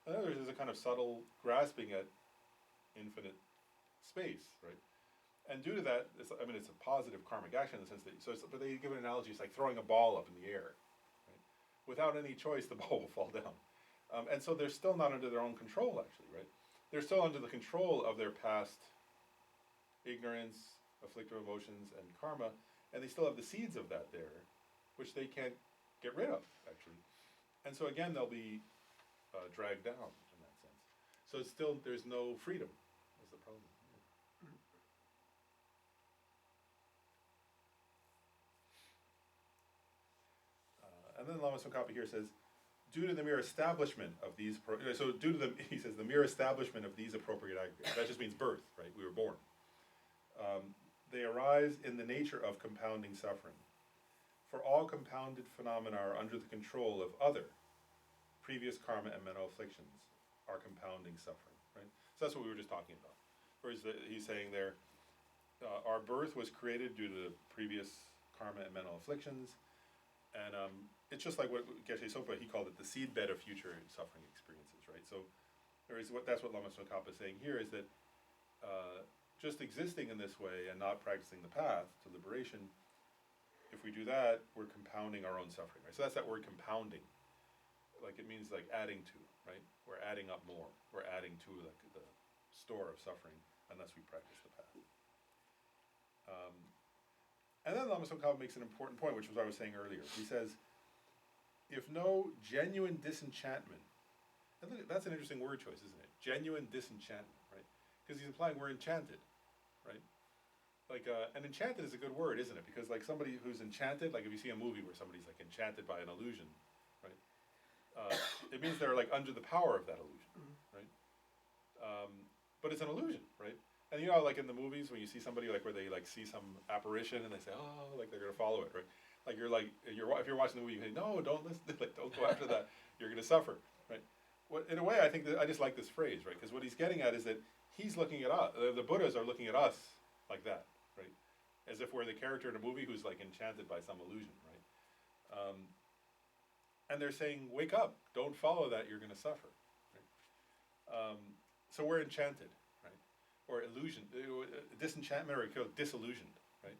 and the other is a kind of subtle grasping at infinite space, right? And due to that, it's a positive karmic action in the sense that, but they give an analogy, it's like throwing a ball up in the air, right? Without any choice, the ball will fall down. And so they're still not under their own control, actually, right? They're still under the control of their past ignorance, afflictive emotions, and karma, and they still have the seeds of that there, which they can't get rid of, actually. And so again, they'll be dragged down in that sense. So it's still, there's no freedom, is the problem. And then Lama Tsongkhapa here says, due to the mere establishment of these, he says, the mere establishment of these appropriate aggregates, that just means birth, right? We were born. They arise in the nature of compounding suffering. for all compounded phenomena are under the control of other previous karma and mental afflictions are compounding suffering, right? So that's what we were just talking about. Whereas he's saying there, our birth was created due to previous karma and mental afflictions, and it's just like what Geshe Sopa, he called it the seedbed of future suffering experiences, right? So that's what Lama Tsongkhapa is saying here, is that just existing in this way and not practicing the path to liberation, if we do that, we're compounding our own suffering, right? So that's that word compounding. Like it means like adding to, right? We're adding up more. We're adding to like the store of suffering unless we practice the path. And then Lama Tsongkhapa makes an important point, which was what I was saying earlier. He says, if no genuine disenchantment, and look, that's an interesting word choice, isn't it? Genuine disenchantment, right? Because he's implying we're enchanted, right? Like, and enchanted is a good word, isn't it? Because like somebody who's enchanted, like if you see a movie where somebody's like enchanted by an illusion, right? It means they're like under the power of that illusion, right? But it's an illusion, right? And you know, like in the movies, when you see somebody like where they like see some apparition and they say, oh, like they're gonna follow it, right? Like if you're watching the movie, you say, no, don't listen, like don't go after that. You're gonna suffer, right? What, in a way, I think that I just like this phrase, right? Because what he's getting at is that he's looking at us. The Buddhas are looking at us like that, right? As if we're the character in a movie who's like enchanted by some illusion, right? And they're saying, wake up, don't follow that, you're gonna suffer, right? So we're enchanted, right? Or illusion, disenchantment, or disillusioned, right?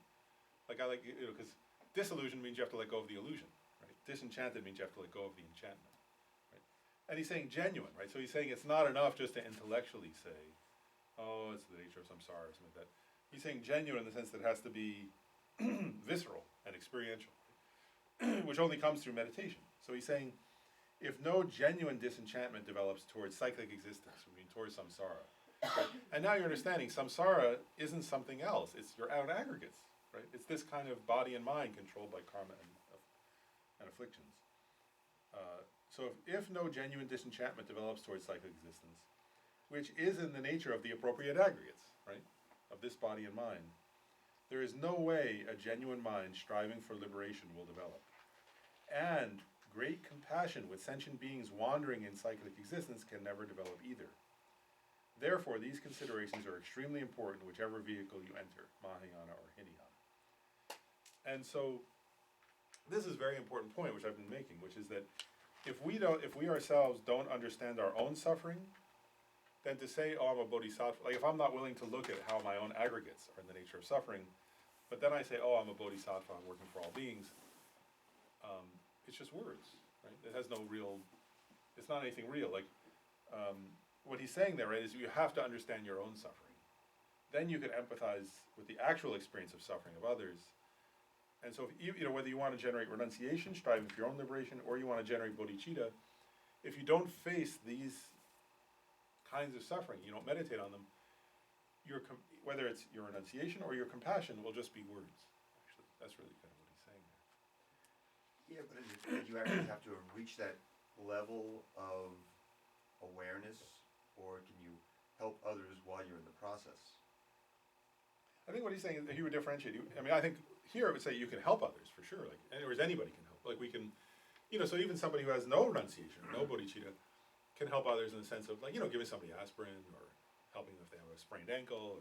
Like I like, because disillusion means you have to let go of the illusion, right? Disenchanted means you have to let go of the enchantment, right? And he's saying genuine, right? So he's saying it's not enough just to intellectually say, oh, it's the nature of samsara or something like that. He's saying genuine in the sense that it has to be visceral and experiential, which only comes through meditation. So he's saying, if no genuine disenchantment develops towards cyclic existence, I mean towards samsara, right? And now you're understanding samsara isn't something else, it's your own aggregates, right? It's this kind of body and mind controlled by karma and afflictions. So if no genuine disenchantment develops towards cyclic existence, which is in the nature of the appropriate aggregates, right, of this body and mind, there is no way a genuine mind striving for liberation will develop. And great compassion with sentient beings wandering in cyclic existence can never develop either. Therefore, these considerations are extremely important whichever vehicle you enter, Mahayana or Hinayana. And so, this is a very important point which I've been making, which is that if we ourselves don't understand our own suffering, then to say, oh, I'm a bodhisattva, like if I'm not willing to look at how my own aggregates are in the nature of suffering, but then I say, oh, I'm a bodhisattva, I'm working for all beings, it's just words, right? It has no real, it's not anything real. Like, what he's saying there, right, is you have to understand your own suffering. Then you can empathize with the actual experience of suffering of others. And so, if you know, whether you want to generate renunciation, striving for your own liberation, or you want to generate bodhicitta, if you don't face these kinds of suffering, you don't meditate on them, whether it's your renunciation or your compassion will just be words. Actually, that's really kind of what he's saying there. Yeah, but did you actually have to reach that level of awareness, or can you help others while you're in the process? I think what he's saying is that he would differentiate. I mean, I think here I would say you can help others for sure. Like, anyways, anybody can help. Like we can, you know, so even somebody who has no renunciation or no bodhicitta can help others in the sense of, like, you know, giving somebody aspirin or helping them if they have a sprained ankle.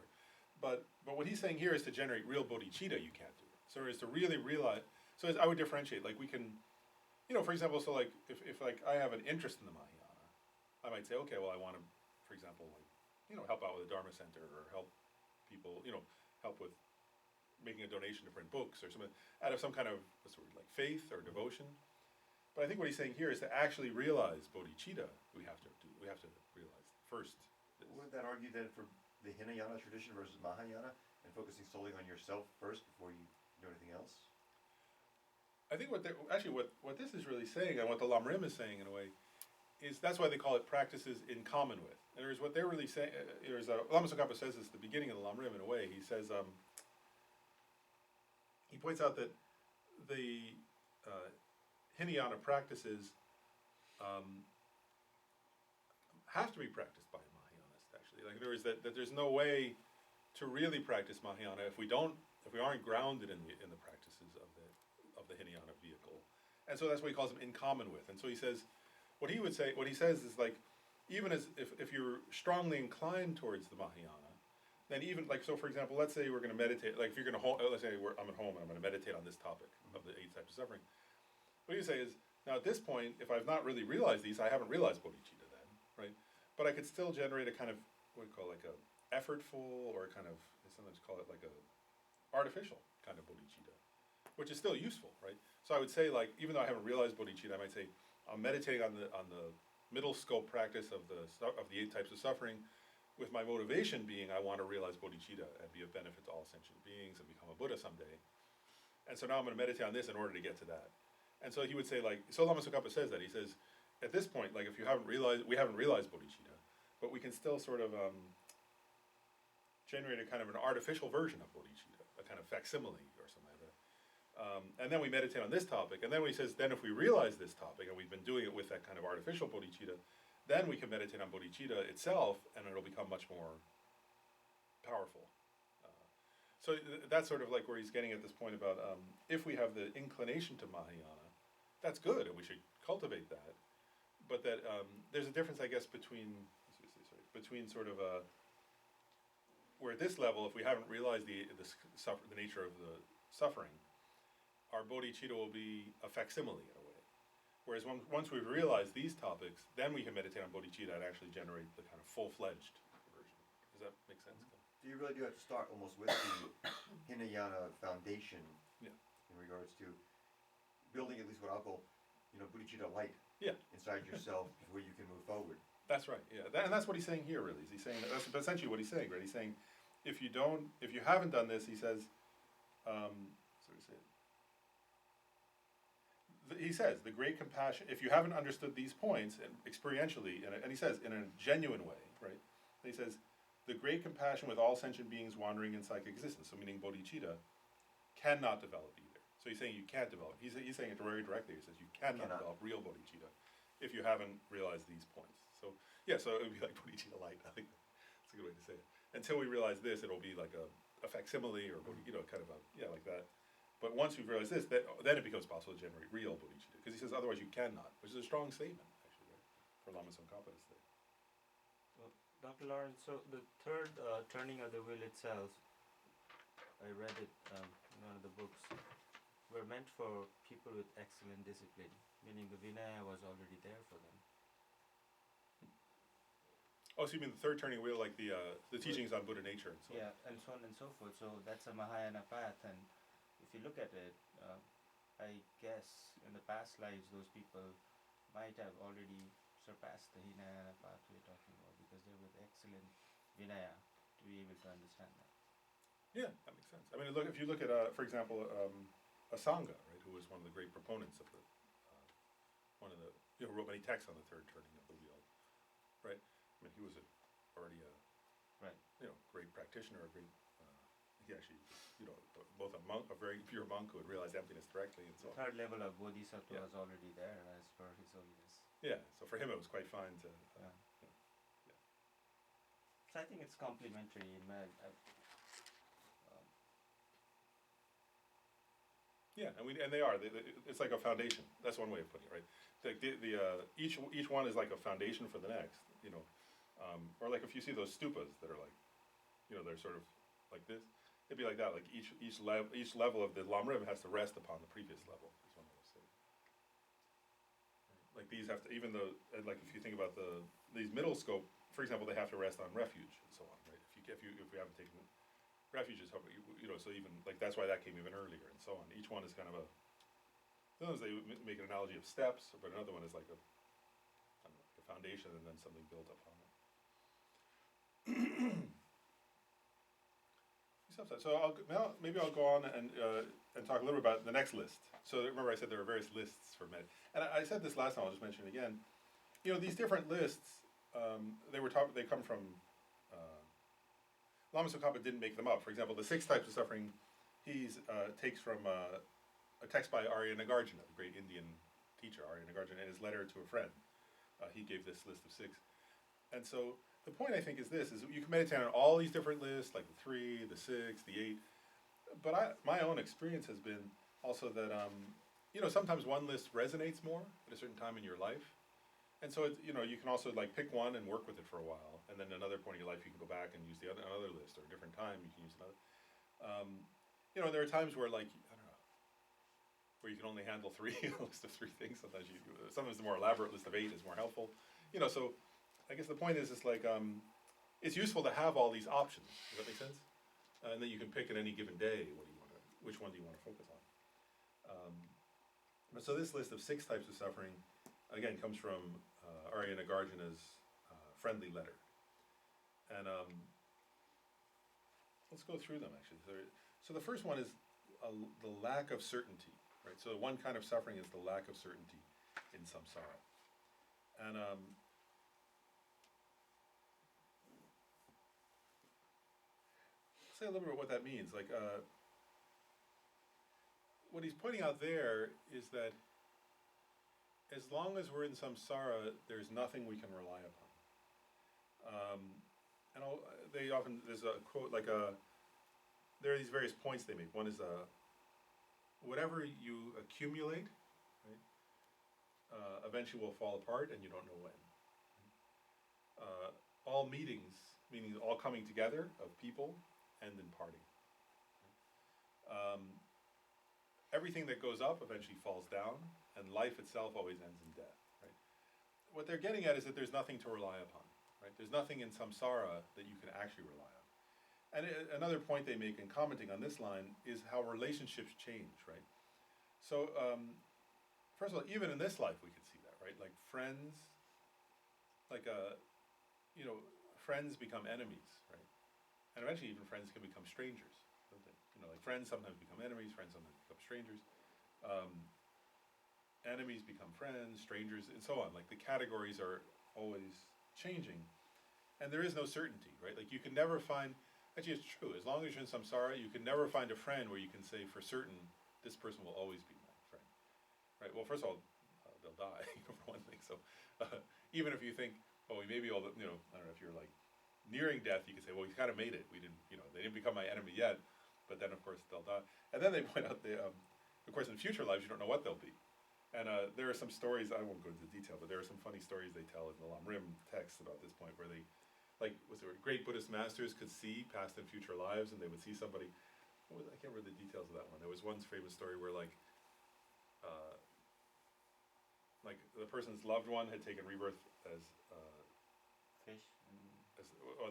But what he's saying here is to generate real bodhicitta, you can't do it. So is to really realize. So I would differentiate. Like we can, you know, for example, so like if like I have an interest in the Mahayana, I might say, okay, well, I want to, for example, like, you know, help out with a Dharma center or help people, you know, help with making a donation to print books or something out of some kind of like faith or devotion. But I think what he's saying here is to actually realize bodhicitta, we have to realize first. Would that argue then for the Hinayana tradition versus Mahayana, and focusing solely on yourself first before you do anything else? I think what this is really saying, and what the Lamrim is saying in a way, is that's why they call it practices in common with. And there's what they're really saying. Lama Tsongkhapa says this at the beginning of the Lamrim in a way. He says, he points out that the Hinayana practices have to be practiced by a Mahayanists. Actually, like in other words, that there's no way to really practice Mahayana if we aren't grounded in the practices of the Hinayana And so that's what he calls them in common with. And so he says, what he says is like, even as if you're strongly inclined towards the Mahayana, then even like, so for example, let's say we're going to meditate, like if you're going to, let's say I'm at home and I'm going to meditate on this topic of the 8 types of suffering. What you say is, now at this point, if I've not really realized these, I haven't realized bodhicitta then, right? But I could still generate a kind of, what do you call it, like a effortful, or kind of, they sometimes call it like a artificial kind of bodhicitta, which is still useful, right? So I would say, like, even though I haven't realized bodhicitta, I might say, I'm meditating on the middle scope practice of the 8 types of suffering, with my motivation being I want to realize bodhicitta and be of benefit to all sentient beings and become a Buddha someday. And so now I'm going to meditate on this in order to get to that. And so he would say, like, so Lama Tsongkhapa says that. He says, at this point, like, if you haven't realized, we haven't realized bodhicitta, but we can still sort of generate a kind of an artificial version of bodhicitta, a kind of facsimile or something like that. And then we meditate on this topic, and then he says, then if we realize this topic, and we've been doing it with that kind of artificial bodhicitta, then we can meditate on bodhicitta itself, and it'll become much more powerful. So that's sort of like where he's getting at this point about if we have the inclination to Mahayana, that's good, and we should cultivate that. But that there's a difference, I guess, between sort of where at this level, if we haven't realized the nature of the suffering, our bodhicitta will be a facsimile in a way. Whereas once we've realized these topics, then we can meditate on bodhicitta and actually generate the kind of full-fledged version. Does that make sense? So you really do have to start almost with the Hinayana foundation, Yeah. in regards to building at least what I'll call, bodhicitta light, Yeah. inside yourself before you can move forward. That's right. Yeah, and that's what he's saying here. Really, he's saying that's essentially what he's saying. Right? He's saying if you haven't done this, he says, he says the great compassion. If you haven't understood these points and experientially, and he says in a genuine way, right? He says the great compassion with all sentient beings wandering in psychic existence. So meaning bodhicitta cannot develop either. So he's saying you can't develop. He's saying it very directly. He says you cannot develop real bodhicitta if you haven't realized these points. So yeah, so it would be like bodhicitta light. I think that's a good way to say it. Until we realize this, it'll be like a facsimile or kind of like that. But once we've realized this, then it becomes possible to generate real bodhicitta. Because he says otherwise you cannot, which is a strong statement, actually, right? For Lama Tsongkhapa to say. Dr. Lawrence, so the third turning of the will itself, I read it in one of the books, were meant for people with excellent discipline, meaning the Vinaya was already there for them. Oh, so you mean the third turning wheel, like the teachings on Buddha nature and so on? Yeah, and so on and so forth. So that's a Mahayana path, and if you look at it, I guess in the past lives those people might have already surpassed the Hinayana path we're talking about, because they're with excellent Vinaya to be able to understand that. Yeah, that makes sense. I mean, if you look at, for example, Asanga, right, who was one of the great proponents of the, who wrote many texts on the third turning of the wheel, right? I mean, he was already a great practitioner, he actually, both a monk, a very pure monk who would realize emptiness directly and so on. Third level of Bodhisattva was already there as per His Holiness. Yeah, so for him it was quite fine to. So I think it's complementary in my. Yeah, and they are. It's like a foundation. That's one way of putting it, right? Each one is like a foundation for the next. Or like if you see those stupas that are like, they're sort of like this. It'd be like that. Like each level of the Lamrim has to rest upon the previous level. Is one way to say it. Like these have to, even though, like if you think about these middle scope, for example, they have to rest on refuge and so on, right? If we haven't taken refuges, so even like that's why that came even earlier and so on. Each one is kind of sometimes they make an analogy of steps, but another one is like a foundation and then something built upon it. So maybe I'll go on and talk a little bit about the next list. So remember I said there are various lists for med, and I said this last time. I'll just mention it again. These different lists, they come from. Lama Tsongkhapa didn't make them up. For example, the 6 types of suffering, he takes from a text by Arya Nagarjuna, the great Indian teacher Arya Nagarjuna, in his letter to a friend. He gave this list of 6, and so. The point I think is this: you can meditate on all these different lists, like the 3, the 6, the 8. But my own experience has been also that sometimes one list resonates more at a certain time in your life. And so, you can also like pick one and work with it for a while, and then another point in your life you can go back and use the another list, or a different time you can use another. There are times where like, I don't know, where you can only handle three, a list of three things. Sometimes the more elaborate list of 8 is more helpful. So I guess the point is like, it's useful to have all these options. Does that make sense? And then you can pick at any given day which one do you want to focus on. So this list of 6 types of suffering, again, comes from Arya Nagarjuna's friendly letter. And let's go through them, actually. So the first one is the lack of certainty, right? So one kind of suffering is the lack of certainty in samsara. And say a little bit about what that means. Like, what he's pointing out there is that as long as we're in samsara, there's nothing we can rely upon. There's a quote, like there are these various points they make. One is, whatever you accumulate, right, eventually will fall apart and you don't know when. All meetings, meaning all coming together of people, end in parting. Everything that goes up eventually falls down, and life itself always ends in death. Right? What they're getting at is that there's nothing to rely upon. Right? There's nothing in samsara that you can actually rely on. And another point they make in commenting on this line is how relationships change. Right? So, first of all, even in this life, we can see that. Right? Like friends, friends become enemies. Right? And eventually, even friends can become strangers. Like friends sometimes become enemies, friends sometimes become strangers. Enemies become friends, strangers, and so on. Like the categories are always changing. And there is no certainty, right? Like you can never find, actually it's true, as long as you're in samsara, you can never find a friend where you can say for certain, this person will always be my friend. Right? Well, first of all, they'll die, for one thing. So even if you think, maybe all the, I don't know, if you're like nearing death, you can say, well, we kind of made it. We didn't, they didn't become my enemy yet. But then, of course, they'll die. And then they point out, of course, in future lives, you don't know what they'll be. And there are some stories, I won't go into detail, but there are some funny stories they tell in the Lam Rim text about this point where they, great Buddhist masters could see past and future lives, and they would see somebody, I can't remember the details of that one. There was one famous story where, the person's loved one had taken rebirth as Fish.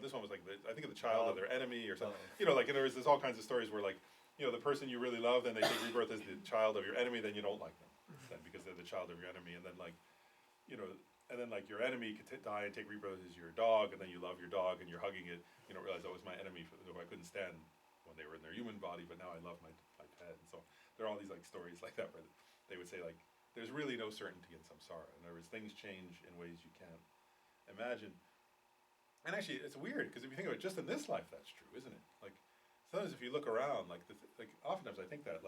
this one was I think of the child of their enemy or something. There's all kinds of stories where the person you really love, then they take rebirth as the child of your enemy, then you don't like them, then because they're the child of your enemy, and then your enemy could die and take rebirth as your dog, and then you love your dog and you're hugging it. You don't realize that was my enemy. I couldn't stand when they were in their human body, but now I love my pet. And so there are all these stories like that where they would say there's really no certainty in samsara. In other words, things change in ways you can't imagine. And actually, it's weird, because if you think of it, just in this life, that's true, isn't it? Sometimes if you look around, oftentimes I think that,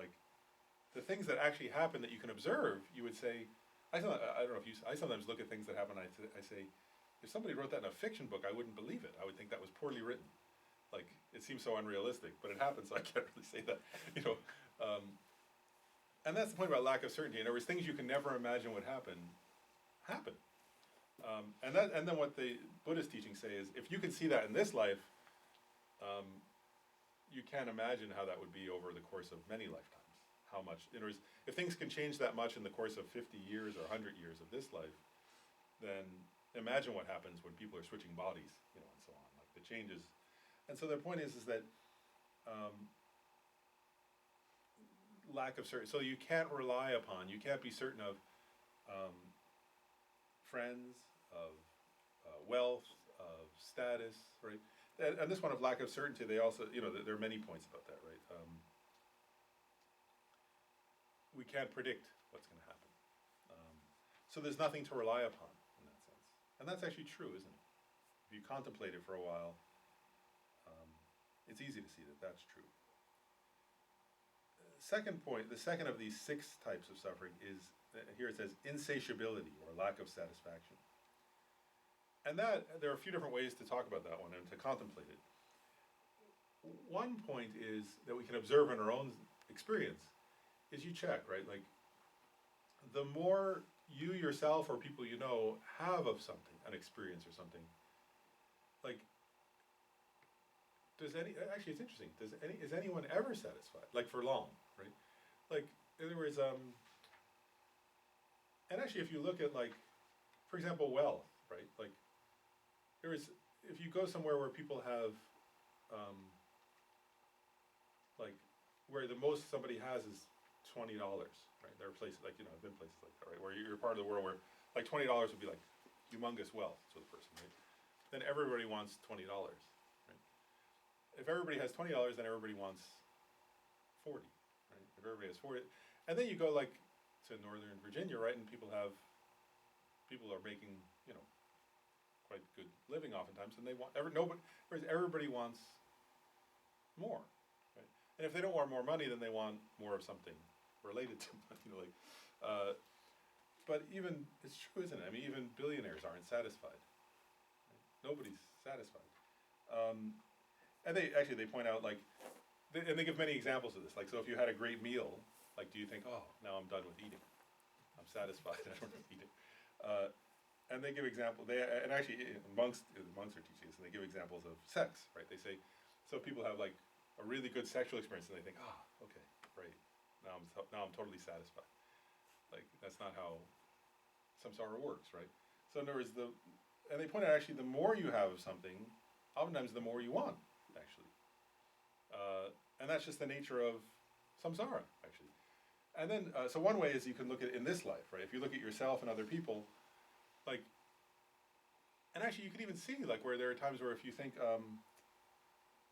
the things that actually happen that you can observe, you would say, I don't know if I sometimes look at things that happen, I say, if somebody wrote that in a fiction book, I wouldn't believe it. I would think that was poorly written. It seems so unrealistic, but it happens, so I can't really say that, And that's the point about lack of certainty. In other words, things you can never imagine would happen. And then what the Buddhist teachings say is, if you can see that in this life, you can't imagine how that would be over the course of many lifetimes. How much, in other words, if things can change that much in the course of 50 years or 100 years of this life, then imagine what happens when people are switching bodies, and so on. The changes. And so their point is that lack of certainty. So you can't rely upon, you can't be certain of friends, of wealth, of status, right? And this one of lack of certainty, they also, there are many points about that, right? We can't predict what's going to happen. So there's nothing to rely upon in that sense. And that's actually true, isn't it? If you contemplate it for a while, it's easy to see that that's true. Second point, the second of these 6 types of suffering is, here it says, insatiability or lack of satisfaction. And that, there are a few different ways to talk about that one and to contemplate it. One point is that we can observe in our own experience is you check, right? the more you yourself or people you know have of something, an experience or something, like, actually it's interesting, is anyone ever satisfied? Like for long, right? Like, in other words, and actually if you look at like, for example, wealth, right? Like, if you go somewhere where people have, like, where the most somebody has is $20, right? There are places like, I've been places like that, right? Where you're part of the world where like $20 would be like humongous wealth to the person, right? Then everybody wants $20, right? If everybody has $20, then everybody wants 40, right? If everybody has 40, and then you go like to Northern Virginia, right? And people are making, quite good living oftentimes, and everybody wants more, right? And if they don't want more money, then they want more of something related to money, but even, it's true, isn't it? I mean, even billionaires aren't satisfied. Right? Nobody's satisfied. And they point out, like, and they give many examples of this. Like, so if you had a great meal, like, do you think, oh, now I'm done with eating. I'm satisfied, I don't need to eat it. And they give examples, and actually monks are teaching this, and they give examples of sex, right? They say, so people have like a really good sexual experience, and they think, okay, great, now I'm totally satisfied. Like, that's not how samsara works, right? So in other words, and they point out actually the more you have of something, oftentimes the more you want, actually. And that's just the nature of samsara, actually. And then, so one way is you can look at it in this life, right? If you look at yourself and other people, like, and actually you can even see, like, where there are times where if you think,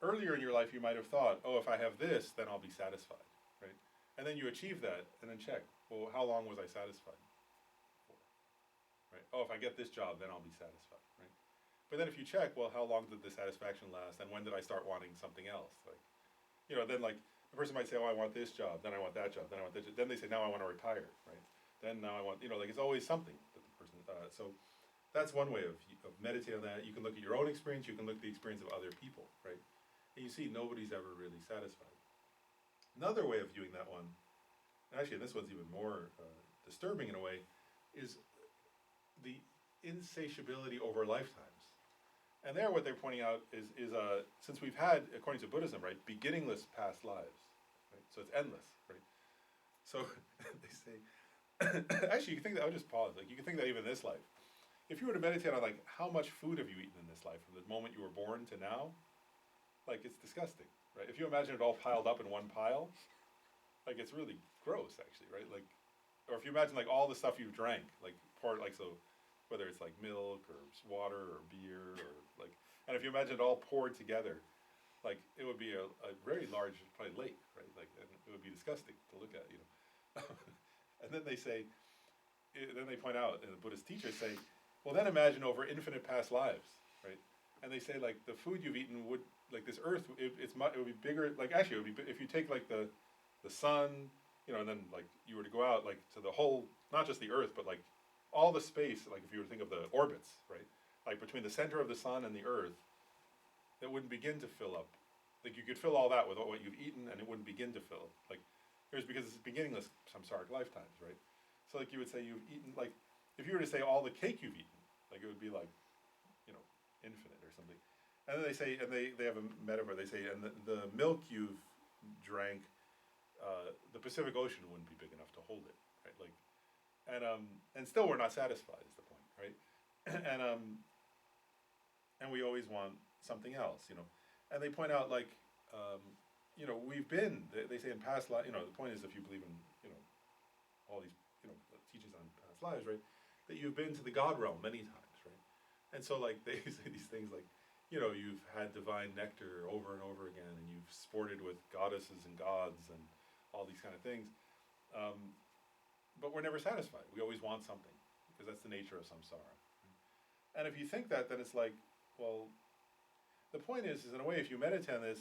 earlier in your life you might have thought, oh, if I have this, then I'll be satisfied, right? And then you achieve that, and then check, well, how long was I satisfied for, right? Oh, if I get this job, then I'll be satisfied, right? But then if you check, well, how long did the satisfaction last, and when did I start wanting something else? Like, then like, the person might say, oh, I want this job, then I want that job, then I want this job, then they say, now I want to retire, right? Then now I want, like, it's always something that the person, so that's one way of meditating on that. You can look at your own experience, you can look at the experience of other people, right? And you see nobody's ever really satisfied. Another way of viewing that one, and actually this one's even more disturbing in a way, is the insatiability over lifetimes. And there what they're pointing out is since we've had, according to Buddhism, right, beginningless past lives, right? So it's endless, right? So they say, actually you can think that, I'll just pause, like you can think that even in this life, if you were to meditate on like how much food have you eaten in this life from the moment you were born to now, like it's disgusting, right? If you imagine it all piled up in one pile, like it's really gross actually, right? Like, or if you imagine like all the stuff you've drank, like so whether it's like milk or water or beer or like, and if you imagine it all poured together, like it would be a very large probably lake, right? Like, and it would be disgusting to look at, And then they say, then they point out, and the Buddhist teachers say, well then imagine over infinite past lives, right? And they say like the food you've eaten would, like this earth, it would be bigger, like actually it would be, if you take like the sun, and then like you were to go out like to the whole, not just the earth, but like all the space, like if you were to think of the orbits, right? Like between the center of the sun and the earth, it wouldn't begin to fill up. Like you could fill all that with what you've eaten and it wouldn't begin to fill. Like, here's because it's beginningless samsaric lifetimes, right? So like you would say you've eaten, like, if you were to say all the cake you've eaten, like it would be like, infinite or something. And then they say, and they have a metaphor, they say, and the milk you've drank, the Pacific Ocean wouldn't be big enough to hold it, right? Like, and still we're not satisfied is the point, right? And we always want something else, And they point out like, we've been, they say in past lives, the point is if you believe in, all these, teachings on past lives, right? That you've been to the God realm many times, right? And so like they say these things like, you've had divine nectar over and over again, and you've sported with goddesses and gods and all these kind of things. But we're never satisfied. We always want something, because that's the nature of samsara. And if you think that, then it's like, well, the point is in a way, if you meditate on this,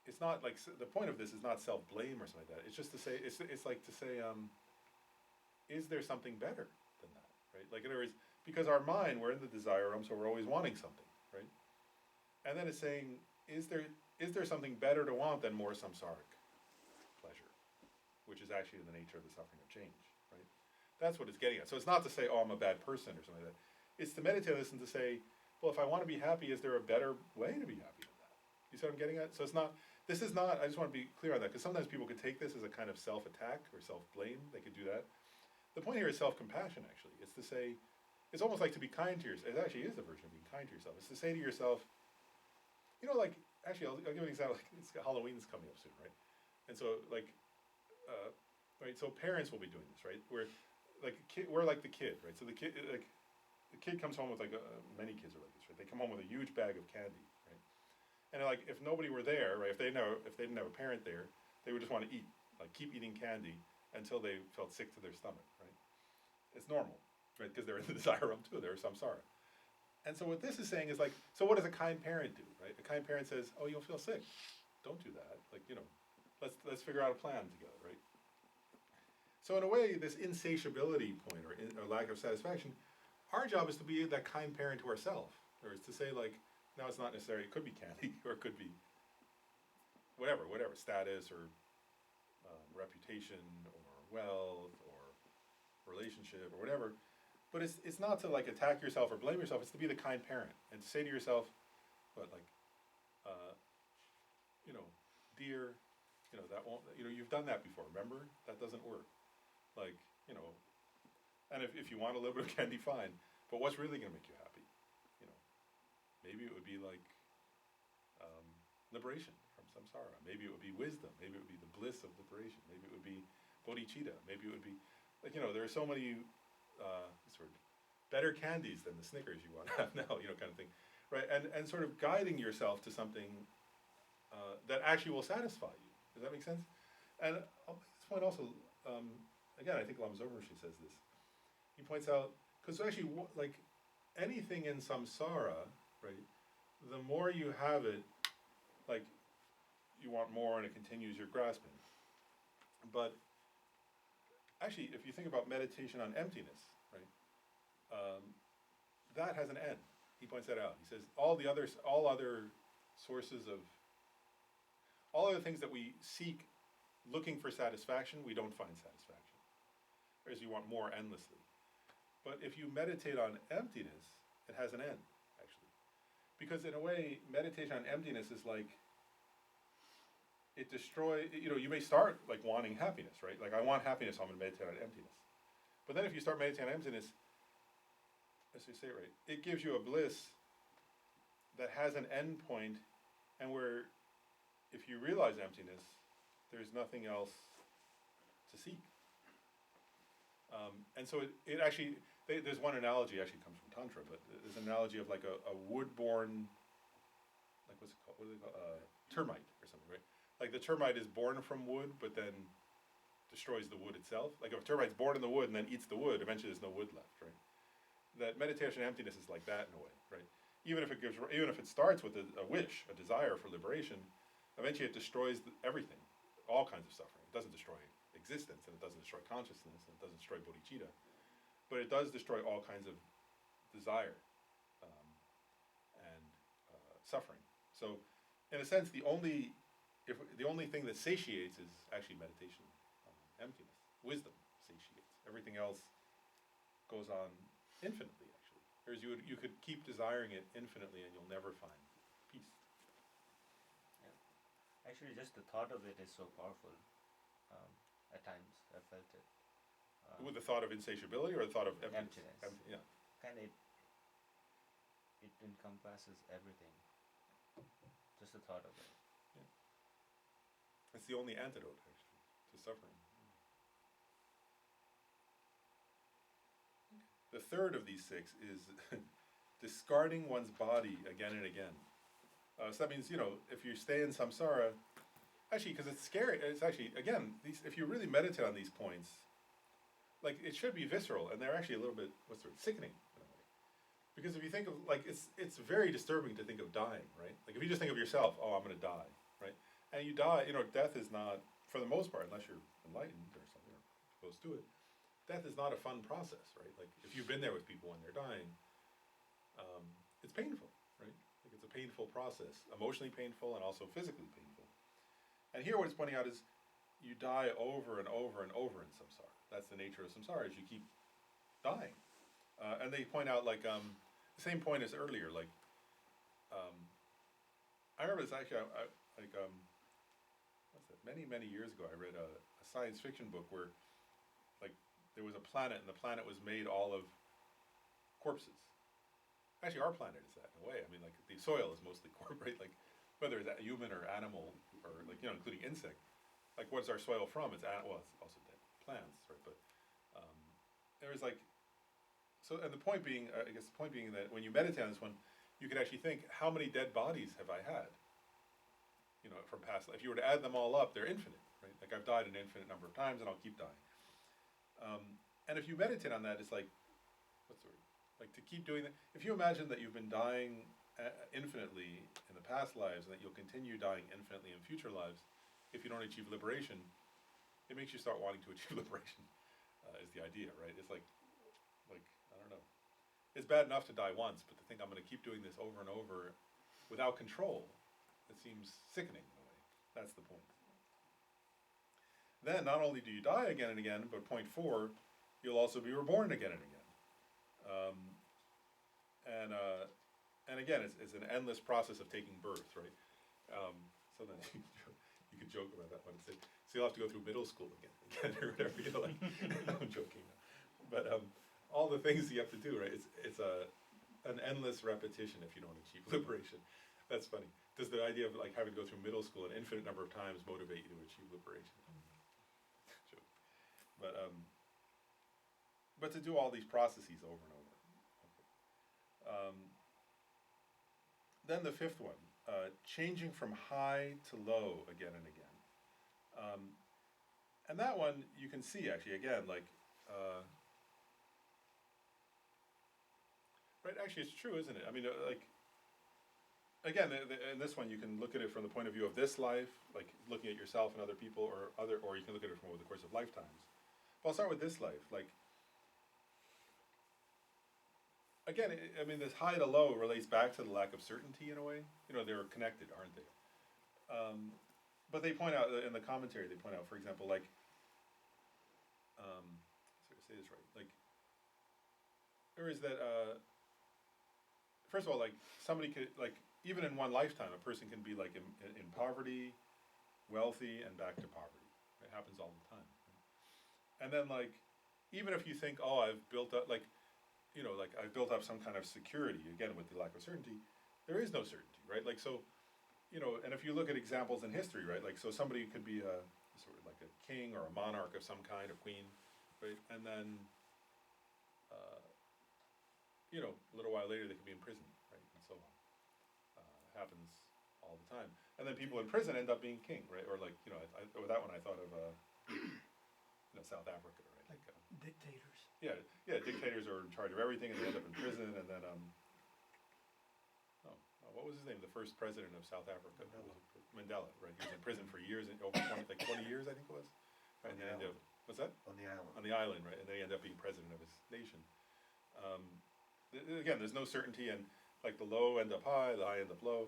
it's not like, the point of this is not self-blame or something like that. It's just to say, it's like to say, is there something better than that, right? Like in other words, because our mind, we're in the desire realm, so we're always wanting something, right? And then it's saying, is there something better to want than more samsaric pleasure, which is actually the nature of the suffering of change. right? That's what it's getting at. So it's not to say, oh, I'm a bad person or something like that. It's to meditate on this and to say, well, if I want to be happy, is there a better way to be happy than that? You see what I'm getting at? So it's not, this is not, I just want to be clear on that, because sometimes people could take this as a kind of self-attack or self-blame. They could do that. The point here is self-compassion, actually. It's to say, it's almost like to be kind to yourself. It actually is a version of being kind to yourself. It's to say to yourself, you know, like, actually, I'll give an example. Like, Halloween's coming up soon, right? And so, like, right, so parents will be doing this, right? We're like the kid, right? So the kid comes home with like many kids are like this, right? They come home with a huge bag of candy, right? And like if nobody were there, right? If they didn't have a parent there, they would just want to eat, like keep eating candy until they felt sick to their stomach, right? It's normal, right? Because they're in the desire realm too. They're samsara. And so what this is saying is like, so what does a kind parent do, right? A kind parent says, oh, you'll feel sick. Don't do that. Like, you know, let's figure out a plan together, right? So in a way, this insatiability point or lack of satisfaction, our job is to be that kind parent to ourselves, or is to say like, now it's not necessarily, it could be candy, or it could be whatever, status or reputation or wealth or relationship or whatever. But it's not to like attack yourself or blame yourself. It's to be the kind parent and to say to yourself, what like, you know, dear, you know that won't. You know you've done that before. Remember that doesn't work. Like you know, and if you want a little bit of candy, fine. But what's really going to make you happy? You know, maybe it would be like liberation from samsara. Maybe it would be wisdom. Maybe it would be the bliss of liberation. Maybe it would be bodhicitta. Maybe it would be like you know there are so many sort of better candies than the Snickers you want to have now. You know, kind of thing, right? And sort of guiding yourself to something that actually will satisfy you. Does that make sense? And I'll make this point also. Again, I think Lama Tsongkhapa says this. He points out because actually, like anything in samsara, right? The more you have it, like you want more, and it continues your grasping. But actually, if you think about meditation on emptiness, right? That has an end. He points that out. He says all other sources of all other things that we seek looking for satisfaction, we don't find satisfaction. Whereas you want more endlessly. But if you meditate on emptiness, it has an end, actually. Because in a way, meditation on emptiness is like, it destroys, you know, you may start like wanting happiness, right? Like I want happiness, so I'm going to meditate on emptiness. But then if you start meditating on emptiness, let's just say it right, it gives you a bliss that has an end point, and where if you realize emptiness, there's nothing else to seek. And so it actually, there's one analogy actually comes from Tantra, but there's an analogy of like a wood-born, like what's it called? What do they call termite or something, right? Like the termite is born from wood, but then destroys the wood itself. Like if a termite's born in the wood and then eats the wood, eventually there's no wood left, right? That meditation on emptiness is like that in a way, right? Even if it starts with a wish, a desire for liberation, eventually it destroys everything, all kinds of suffering. It doesn't destroy existence, and it doesn't destroy consciousness, and it doesn't destroy bodhicitta, but it does destroy all kinds of desire and suffering. So, in a sense, the only thing that satiates is actually meditation on emptiness. Wisdom satiates. Everything else goes on infinitely, actually. Whereas you could keep desiring it infinitely, and you'll never find peace. Yeah. Actually, just the thought of it is so powerful. At times, I felt it. With the thought of insatiability or the thought of emptiness? Emptiness. Yeah. Kind of, it encompasses everything. Just the thought of it. It's the only antidote, actually, to suffering. The third of these six is discarding one's body again and again. So that means, you know, if you stay in samsara, actually, because it's scary, it's actually, again, if you really meditate on these points, like, it should be visceral, and they're actually a little bit, sickening, in a way. Because if you think of, like, it's very disturbing to think of dying, right? Like, if you just think of yourself, oh, I'm going to die, right? And you die, you know, death is not, for the most part, unless you're enlightened or something, or close to it, death is not a fun process, right? Like, if you've been there with people when they're dying, it's painful, right? Like, it's a painful process, emotionally painful and also physically painful. And here what it's pointing out is, you die over and over and over in samsara. That's the nature of samsara, is you keep dying. And they point out, like, the same point as earlier, like, I remember this actually, what's that, many years ago, I read a science fiction book where, like, there was a planet, and the planet was made all of corpses. Actually, our planet is that, in a way. I mean, like, the soil is mostly corpse, right? Like, whether it's a human or animal, or, like, you know, including insect, like, what's our soil from? It's, well, it's also dead plants, right? But there was, like, so, and the point being, I guess the point being that when you meditate on this one, you could actually think, how many dead bodies have I had? You know, from past life. If you were to add them all up, they're infinite, right? Like, I've died an infinite number of times, and I'll keep dying. And if you meditate on that, it's like, what's the word? Like, to keep doing that. If you imagine that you've been dying infinitely in the past lives, and that you'll continue dying infinitely in future lives, if you don't achieve liberation, it makes you start wanting to achieve liberation, is the idea, right? It's like, I don't know. It's bad enough to die once, but to think I'm going to keep doing this over and over without control, it seems sickening in a way. That's the point. Then, not only do you die again and again, but point 4, you'll also be reborn again and again. And again, it's an endless process of taking birth, right? Sometimes you could joke about that one and say, so you'll have to go through middle school again or whatever, you know, like, I'm joking now. But all the things you have to do, right? It's an endless repetition if you don't achieve liberation. That's funny. Does the idea of, like, having to go through middle school an infinite number of times motivate you to achieve liberation? Joke. But to do all these processes over and over. Okay. Then the 5th one, changing from high to low again and again. And that one you can see actually again, like, right, actually it's true, isn't it? I mean, like, again, in this one you can look at it from the point of view of this life, like looking at yourself and other people, or you can look at it from over the course of lifetimes. But I'll start with this life. Like, again, I mean, this high to low relates back to the lack of certainty in a way. You know, they're connected, aren't they? But they point out in the commentary, they point out, for example, like, sorry to say this right, like, there is that, first of all, like, somebody could, like, even in one lifetime, a person can be, like, in poverty, wealthy, and back to poverty. It happens all the time. Right? And then, like, even if you think, oh, I've built up, like, you know, like, I've built up some kind of security, again, with the lack of certainty, there is no certainty, right? Like, so, you know, and if you look at examples in history, right, like, so somebody could be a sort of like a king or a monarch of some kind, a queen, right, and then, you know, a little while later they could be in prison, right, and so on. Happens all the time. And then people in prison end up being king, right, or like, you know, with that one I thought of, you know, South Africa, right, Like dictators. yeah, dictators are in charge of everything, and they end up in prison, and then, what was his name? The first president of South Africa? Mandela, right? He was in prison for years, over 20 years, I think it was. And they end up, what's that? On the island. On the island, right? And they end up being president of his nation. Again, there's no certainty, and like the low end up high, the high end up low.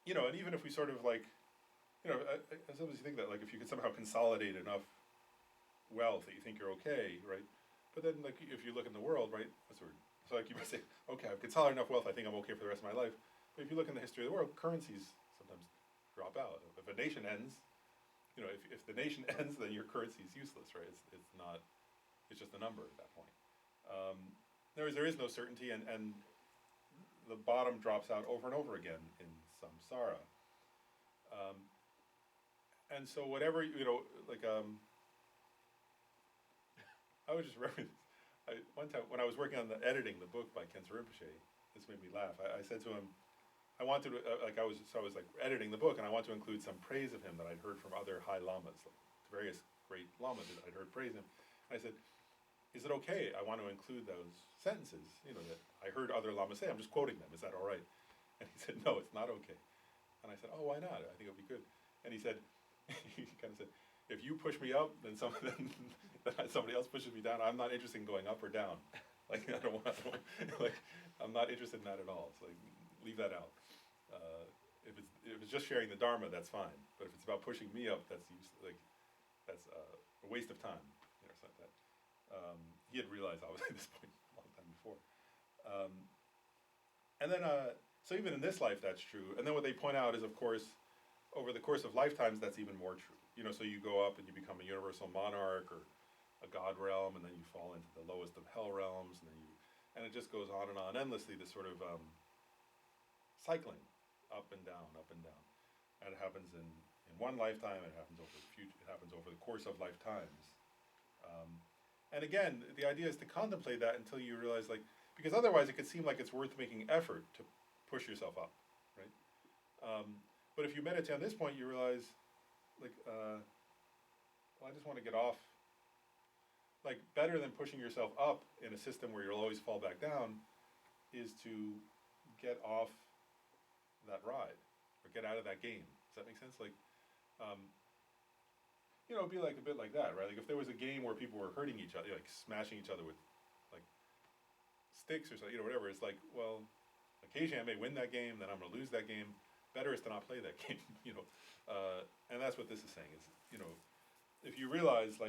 You know, and even if we sort of like, you know, sometimes you think that like if you could somehow consolidate enough wealth that you think you're okay, right? But then like if you look in the world, right, so like you might say, okay, I've consolidated enough wealth, I think I'm okay for the rest of my life. But if you look in the history of the world, currencies sometimes drop out. If a nation ends, you know, if the nation ends, then your currency is useless, right? It's not, it's just a number at that point. There is no certainty, and the bottom drops out over and over again in samsara. And so whatever, you know, like, I was just remembering this. One time when I was working on editing the book by Khensa Rinpoche, this made me laugh. I said to him, I wanted to, I was like editing the book, and I want to include some praise of him that I'd heard from other high lamas, like various great lamas that I'd heard praise him. And I said, is it okay? I want to include those sentences, you know, that I heard other lamas say. I'm just quoting them. Is that all right? And he said, no, it's not okay. And I said, oh, why not? I think it'll be good. And he said, he kind of said, if you push me up, then somebody else pushes me down. I'm not interested in going up or down. Like, I'm not interested in that at all. So like, leave that out. if it's just sharing the Dharma, that's fine. But if it's about pushing me up, that's that's a waste of time, something like that. He had realized obviously this point a long time before. And then, so even in this life, that's true. And then what they point out is, of course, over the course of lifetimes, that's even more true. So you go up and you become a universal monarch or a god realm, and then you fall into the lowest of hell realms, and it just goes on and endlessly. This sort of cycling, up and down, and it happens in one lifetime. It happens over the future. It happens over the course of lifetimes. And again, the idea is to contemplate that until you realize, because otherwise it could seem like it's worth making effort to push yourself up, right? But if you meditate on this point, you realize, well, I just want to get off. Better than pushing yourself up in a system where you'll always fall back down is to get off that ride or get out of that game. Does that make sense? It'd be a bit like that, right? If there was a game where people were hurting each other, smashing each other with sticks or something, whatever. It's well, occasionally I may win that game, then I'm going to lose that game. Better is to not play that game, and that's what this is saying is, if you realize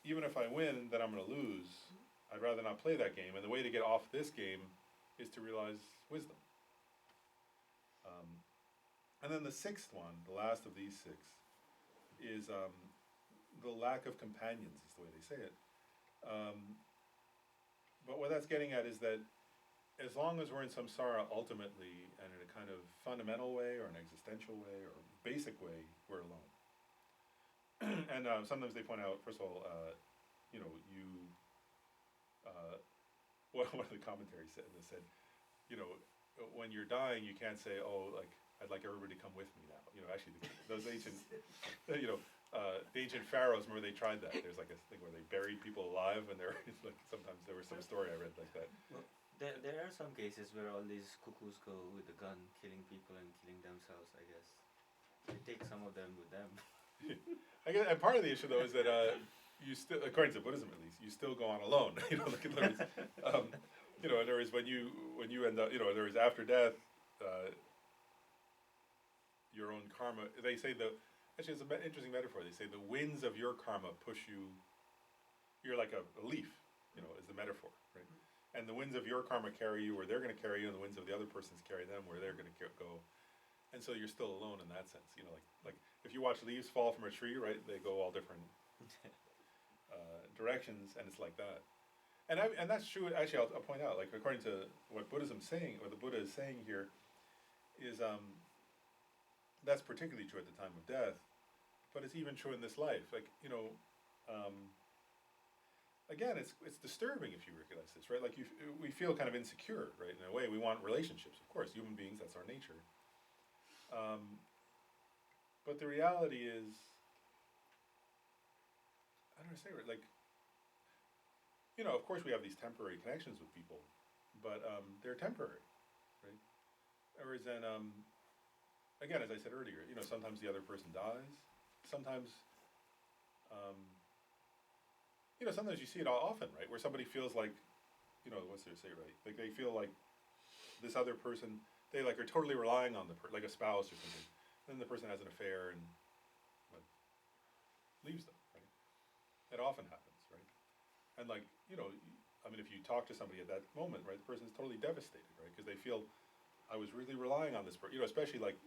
even if I win, then I'm going to lose. I'd rather not play that game. And the way to get off this game is to realize wisdom. And then the sixth one, the last of these six, is the lack of companions, is the way they say it. But what that's getting at is that as long as we're in samsara ultimately, and in a kind of fundamental way or an existential way or basic way, we're alone. And sometimes they point out, first of all, one of the commentaries said, when you're dying, you can't say, I'd like everybody to come with me now. Actually, those ancient, the ancient pharaohs, remember they tried that. There's a thing where they buried people alive, and sometimes there was some story I read like that. Well, there are some cases where all these cuckoos go with a gun, killing people and killing themselves, I guess. They take some of them with them. I guess, and part of the issue though is that you still, according to Buddhism at least, you still go on alone. In other words, when you end up, there is after death, your own karma. They say actually it's an interesting metaphor. They say the winds of your karma push you. You're like a leaf, is the metaphor, right? And the winds of your karma carry you where they're going to carry you, and the winds of the other person's carry them where they're going to go. And so you're still alone in that sense, like if you watch leaves fall from a tree, right? They go all different directions, and it's like that. And that's true. Actually, I'll point out, according to what Buddhism's saying, or the Buddha is saying here, is that's particularly true at the time of death, but it's even true in this life. Again, it's disturbing if you realize this, right? We feel kind of insecure, right? In a way, we want relationships, of course. Human beings, that's our nature. But the reality is, I don't know how to say it, of course we have these temporary connections with people, but they're temporary, right? Whereas then, again, as I said earlier, sometimes the other person dies, sometimes, sometimes you see it often, right? Where somebody feels what's there to say, right? They feel like this other person, they are totally relying on like a spouse or something. Then the person has an affair and leaves them, right? It often happens, right? And if you talk to somebody at that moment, right, the person is totally devastated, right? Because they feel, I was really relying on this person, especially as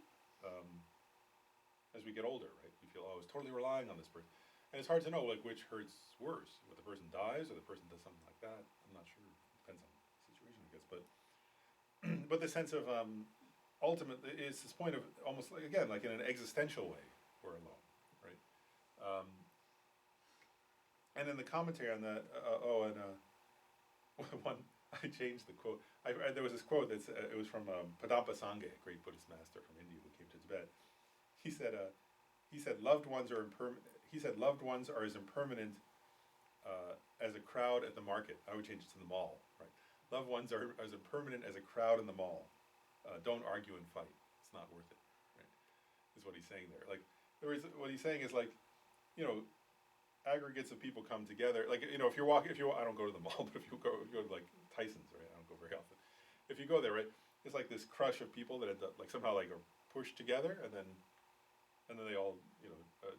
we get older, right? We feel, I was totally relying on this person. And it's hard to know, which hurts worse, whether the person dies or the person does something like that. I'm not sure. Depends on the situation, I guess. But the sense of ultimately, it's this point of almost in an existential way, we're alone, right? And in the commentary on that, one, I changed the quote. There was this quote it was from Padampa Sangye, a great Buddhist master from India who came to Tibet. He said loved ones are as impermanent as a crowd at the market. I would change it to the mall, right? Loved ones are as impermanent as a crowd in the mall. Don't argue and fight. It's not worth it, right? Is what he's saying there. What he's saying is aggregates of people come together. If you're walking, I don't go to the mall, but if you go to Tyson's, right? I don't go very often. If you go there, right, it's this crush of people that end up somehow push together, and then they all,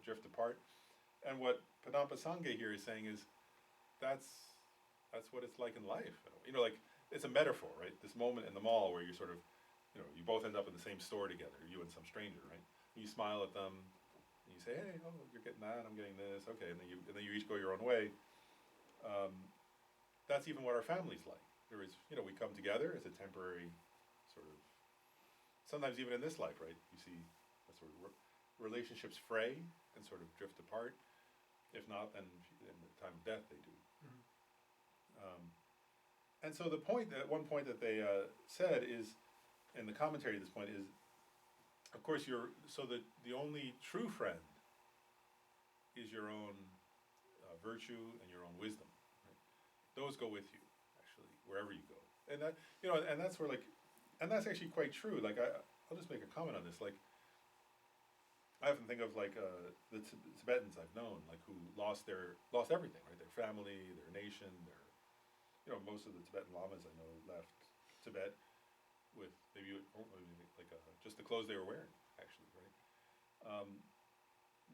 drift apart. And what Padampa Sangha here is saying is, that's what it's like in life. Like, it's a metaphor, right? This moment in the mall where you sort of, you both end up in the same store together, you and some stranger, right? You smile at them, and you say, hey, oh, you're getting that, I'm getting this, okay, and then you each go your own way. That's even what our family's like. There is, we come together as a temporary sort of, sometimes even in this life, right? You see that sort of relationships fray and sort of drift apart. If not, then in the time of death they do. And so one point that they said is, in the commentary at this point is, of course, the only true friend is your own virtue and your own wisdom. Right? Those go with you, actually, wherever you go. And that, and that's where and that's actually quite true. Like, I'll just make a comment on this. Like, I often think of the Tibetans I've known, like, who lost everything, right? Their family, their nation, most of the Tibetan lamas I know left Tibet with maybe just the clothes they were wearing, actually, right?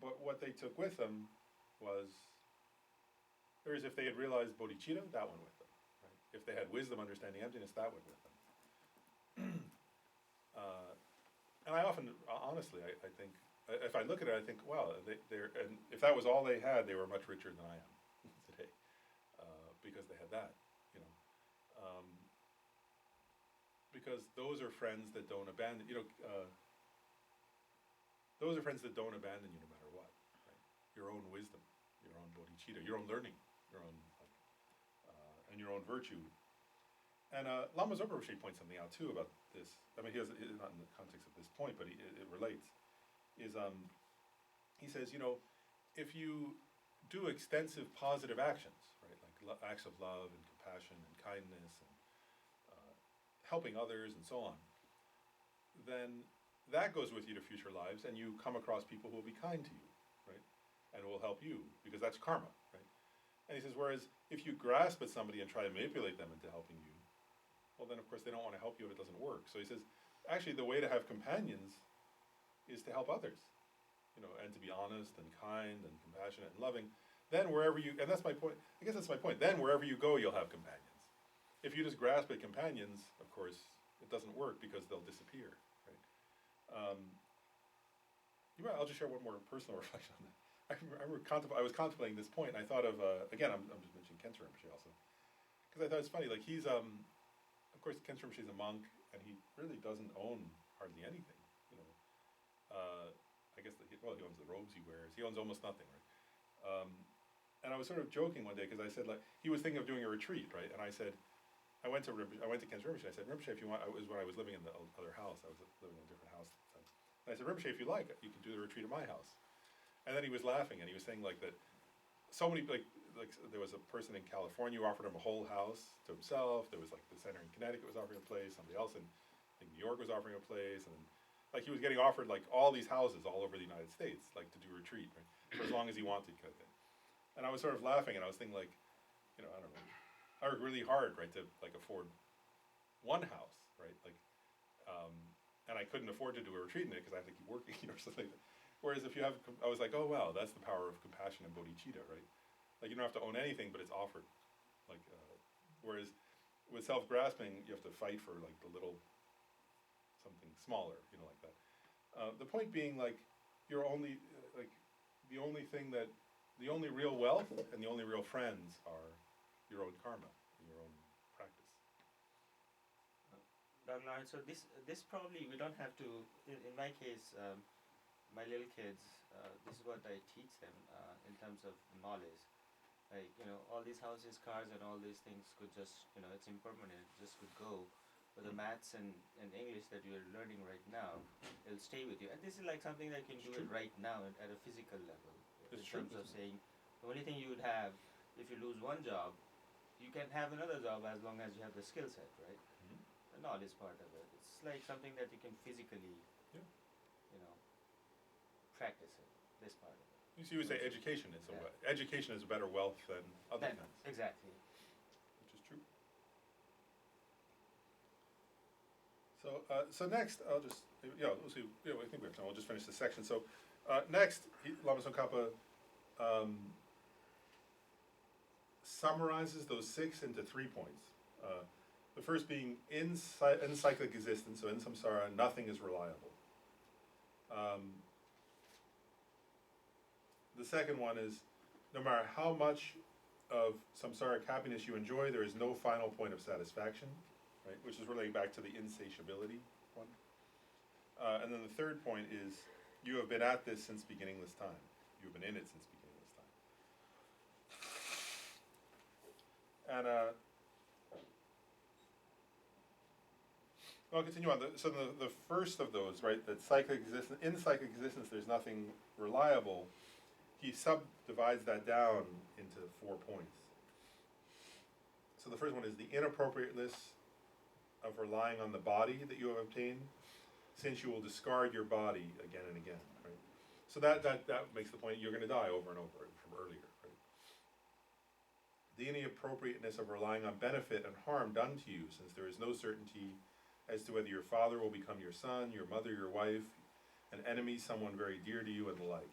But what they took with them was, whereas if they had realized bodhicitta, that went with them, right? If they had wisdom, understanding emptiness, that went with them. And I often, honestly, I think, if I look at it, I think, wow, and if that was all they had, they were much richer than I am today, because they had that, because those are friends that don't abandon, those are friends that don't abandon you no matter what, right? Your own wisdom, your own bodhicitta, your own learning, your own, and your own virtue. And Lama Zopa points something out too about this. I mean, he's not in the context of this point, but it relates. He says, if you do extensive positive actions, right, like acts of love and compassion and kindness and helping others and so on, then that goes with you to future lives, and you come across people who will be kind to you, right, and will help you, because that's karma, right? And he says, whereas if you grasp at somebody and try to manipulate them into helping you, well, then of course they don't want to help you if it doesn't work. So he says, actually the way to have companions is to help others, and to be honest and kind and compassionate and loving. Then wherever you, and that's my point, I guess that's my point, then wherever you go, you'll have companions. If you just grasp at companions, of course, it doesn't work because they'll disappear, right? I'll just share one more personal reflection on that. I was contemplating this point, and I thought of, again, I'm just mentioning Khensa Rinpoche also, because I thought it's funny, like he's, of course, Khensa Rinpoche is a monk, and he really doesn't own hardly anything, I guess, he owns the robes he wears, he owns almost nothing, right? And I was sort of joking one day, because I said, like, he was thinking of doing a retreat, right? And I said, I went to Khensa Rinpoche, I said, Rinpoche, if you want, it was when I was living in the other house, I was living in a different house at the time. And I said, Rinpoche, if you like, you can do the retreat at my house. And then he was laughing, and he was saying, like, that so many, like there was a person in California who offered him a whole house to himself, there was, like, the center in Connecticut was offering a place, somebody else in, I think, New York was offering a place, and then, like, he was getting offered, like, all these houses all over the United States, like, to do a retreat, right, for as long as he wanted, kind of thing. And I was sort of laughing, and I was thinking, like, I don't know, I worked really hard, right, to, like, afford one house, right, like, and I couldn't afford to do a retreat in it because I had to keep working, or something like that. Whereas if you have, I was like, oh wow, that's the power of compassion and bodhicitta, right? Like, you don't have to own anything, but it's offered. Like, whereas with self-grasping, you have to fight for, like, the little, something smaller, like that. The point being, like, you're only, like, the only real wealth and the only real friends are your own karma, your own practice. So this probably, we don't have to, in my case, my little kids, this is what I teach them in terms of knowledge. Like, all these houses, cars, and all these things could just, it's impermanent, it just could go. But the maths and English that you're learning right now, it'll stay with you. And this is like something that you can do it right now at a physical level. In terms of saying, the only thing you would have, if you lose one job, you can have another job as long as you have the skill set, right? Mm-hmm. The knowledge part of it. It's like something that you can physically, practice it, this part of it. You would say education is education is a better wealth than other things. Exactly. Which is true. So next, I'll just, we'll see, I think we have time, we'll just finish this section. So, next, Lama Tsongkhapa, summarizes those 6 into 3 points. The first being, in cyclic existence, so in samsara, nothing is reliable. The second one is, no matter how much of samsaric happiness you enjoy, there is no final point of satisfaction, right? Which is relating back to the insatiability one. And then the third point is, you have been at this since beginningless time. You have been in it since beginningless time. And I'll continue on. So the first of those, right, that cyclic existence, in cyclic existence, there's nothing reliable. He subdivides that down into 4 points. So the first one is the inappropriateness of relying on the body that you have obtained, since you will discard your body again and again, right? So that makes the point, you're going to die over and over from earlier, right? The inappropriateness of relying on benefit and harm done to you, since there is no certainty as to whether your father will become your son, your mother, your wife, an enemy, someone very dear to you, and the like.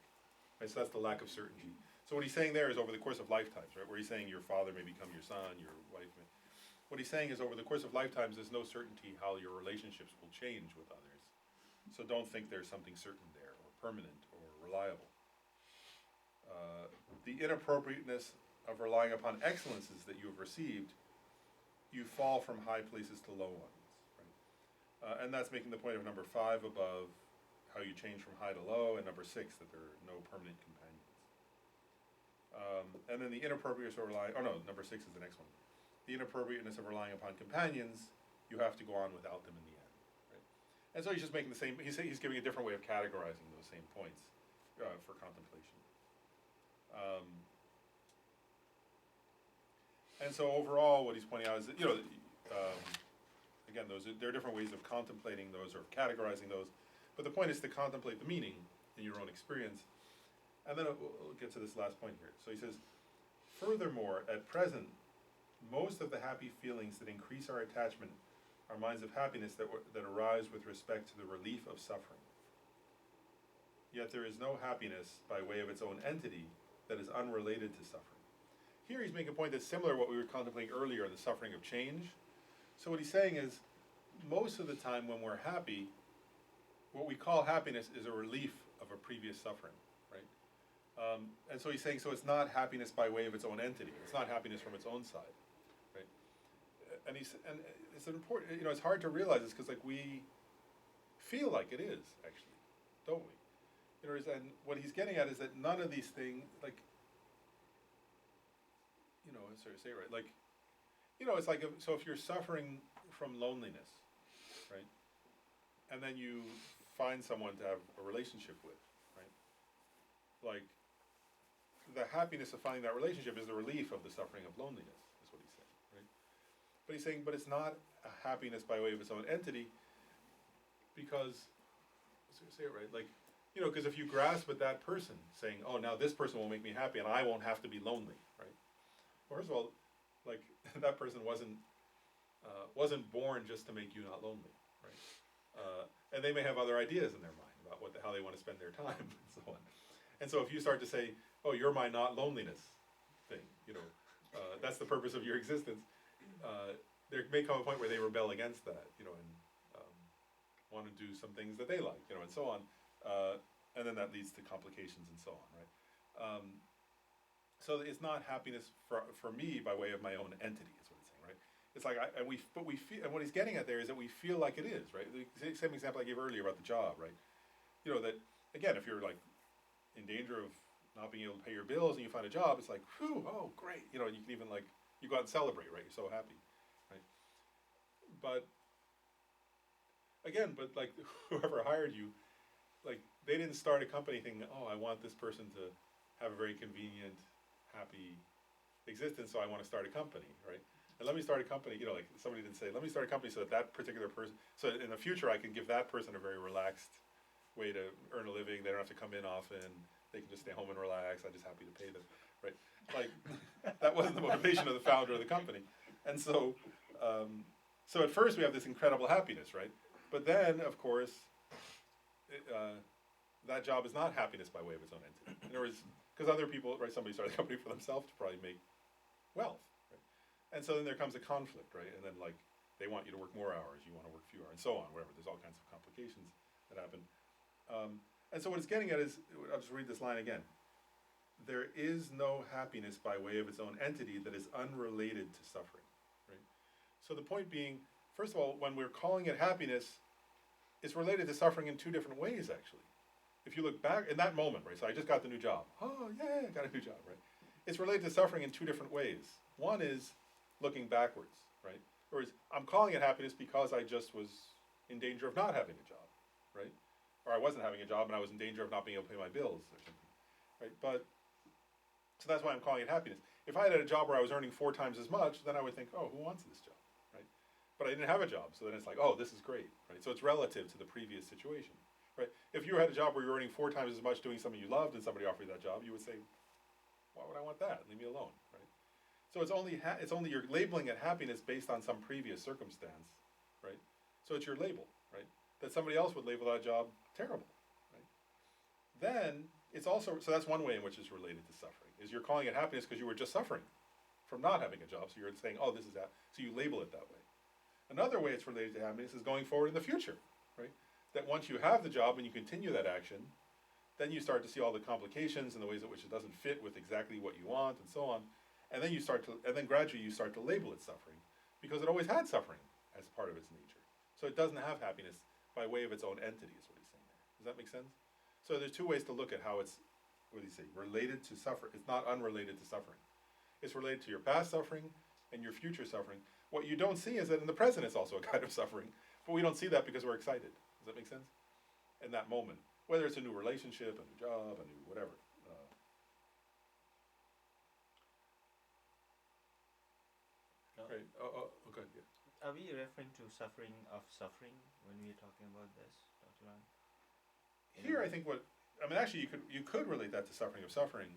Right, so that's the lack of certainty. So what he's saying there is over the course of lifetimes, right? Where he's saying your father may become your son, your wife may. What he's saying is over the course of lifetimes, there's no certainty how your relationships will change with others. So don't think there's something certain there, or permanent, or reliable. The inappropriateness of relying upon excellences that you have received, you fall from high places to low ones. Right? And that's making the point of number 5 above, how you change from high to low, and number 6, that there are no permanent companions. And then the inappropriateness of relying, number 6 is the next one. The inappropriateness of relying upon companions, you have to go on without them in the end. Right? And so he's just making the same, he's giving a different way of categorizing those same points for contemplation. And so overall, what he's pointing out is that, again, there are different ways of contemplating those or categorizing those. But the point is to contemplate the meaning in your own experience. And then we'll get to this last point here. So he says, furthermore, at present, most of the happy feelings that increase our attachment are minds of happiness that arise with respect to the relief of suffering. Yet there is no happiness by way of its own entity that is unrelated to suffering. Here he's making a point that's similar to what we were contemplating earlier, the suffering of change. So what he's saying is, most of the time when we're happy, what we call happiness is a relief of a previous suffering, right? And so he's saying, so it's not happiness by way of its own entity. It's not happiness from its own side, right? And it's an important, it's hard to realize this because we feel like it is, actually, don't we? And what he's getting at is that none of these things, sorry to say it right, it's like, so if you're suffering from loneliness, right? And then you find someone to have a relationship with, right? The happiness of finding that relationship is the relief of the suffering of loneliness, is what he's saying, right? But he's saying, but it's not a happiness by way of its own entity, because, say it right, because if you grasp at that person, saying, oh, now this person will make me happy, and I won't have to be lonely, right? First of all, that person wasn't born just to make you not lonely, right? And they may have other ideas in their mind about how they want to spend their time and so on. And so if you start to say, oh, you're my not loneliness thing, that's the purpose of your existence, there may come a point where they rebel against that, and want to do some things that they like, and so on. And then that leads to complications and so on, right? So it's not happiness for me by way of my own entity, is what it's saying, right? It's like, but we feel, and what he's getting at there is that we feel like it is, right? The same example I gave earlier about the job, right? That, again, if you're in danger of not being able to pay your bills and you find a job, it's like, whew, oh, great. You can even you go out and celebrate, right? You're so happy, right? But, again, whoever hired you, they didn't start a company thinking, oh, I want this person to have a very convenient, happy existence, so I want to start a company, right? And let me start a company, somebody didn't say, let me start a company so that particular person, so in the future I can give that person a very relaxed way to earn a living. They don't have to come in often. They can just stay home and relax. I'm just happy to pay them, right? That wasn't the motivation of the founder of the company. And so, so at first we have this incredible happiness, right? But then, of course, that job is not happiness by way of its own entity. In other words, because other people, right, somebody started a company for themselves to probably make wealth, right? And so then there comes a conflict, right? And then like, they want you to work more hours, you want to work fewer, and so on, whatever. There's all kinds of complications that happen. And so what it's getting at is, I'll just read this line again. There is no happiness by way of its own entity that is unrelated to suffering, right? So the point being, first of all, when we're calling it happiness, it's related to suffering in two different ways, actually. If you look back in that moment, right, so I just got the new job. Oh, yeah, I got a new job, right? It's related to suffering in two different ways. One is looking backwards, right? Whereas I'm calling it happiness because I just was in danger of not having a job, right? Or I wasn't having a job and I was in danger of not being able to pay my bills or something, right? But, so that's why I'm calling it happiness. If I had a job where I was earning 4 times as much, then I would think, oh, who wants this job, right? But I didn't have a job, so then it's like, oh, this is great, right? So it's relative to the previous situation, right? If you had a job where you're earning 4 times as much doing something you loved and somebody offered you that job, you would say, why would I want that? Leave me alone, right? So it's only you're labeling it happiness based on some previous circumstance, right? So it's your label, right? That somebody else would label that job terrible, right? Then it's also, so that's one way in which it's related to suffering, is you're calling it happiness because you were just suffering from not having a job, so you're saying, oh, this is that, so you label it that way. Another way it's related to happiness is going forward in the future, right? That once you have the job and you continue that action, then you start to see all the complications and the ways in which it doesn't fit with exactly what you want and so on, and then gradually you start to label it suffering, because it always had suffering as part of its nature. So it doesn't have happiness by way of its own entity, is what he's saying there. Does that make sense? So there's two ways to look at how it's, what do you say, related to suffering. It's not unrelated to suffering. It's related to your past suffering and your future suffering. What you don't see is that in the present it's also a kind of suffering, but we don't see that because we're excited. Does that make sense? In that moment, whether it's a new relationship, a new job, a new whatever. Right. Okay. Yeah. Are we referring to suffering of suffering when we are talking about this, Dr. Ryan? Here, I think actually you could relate that to suffering of suffering,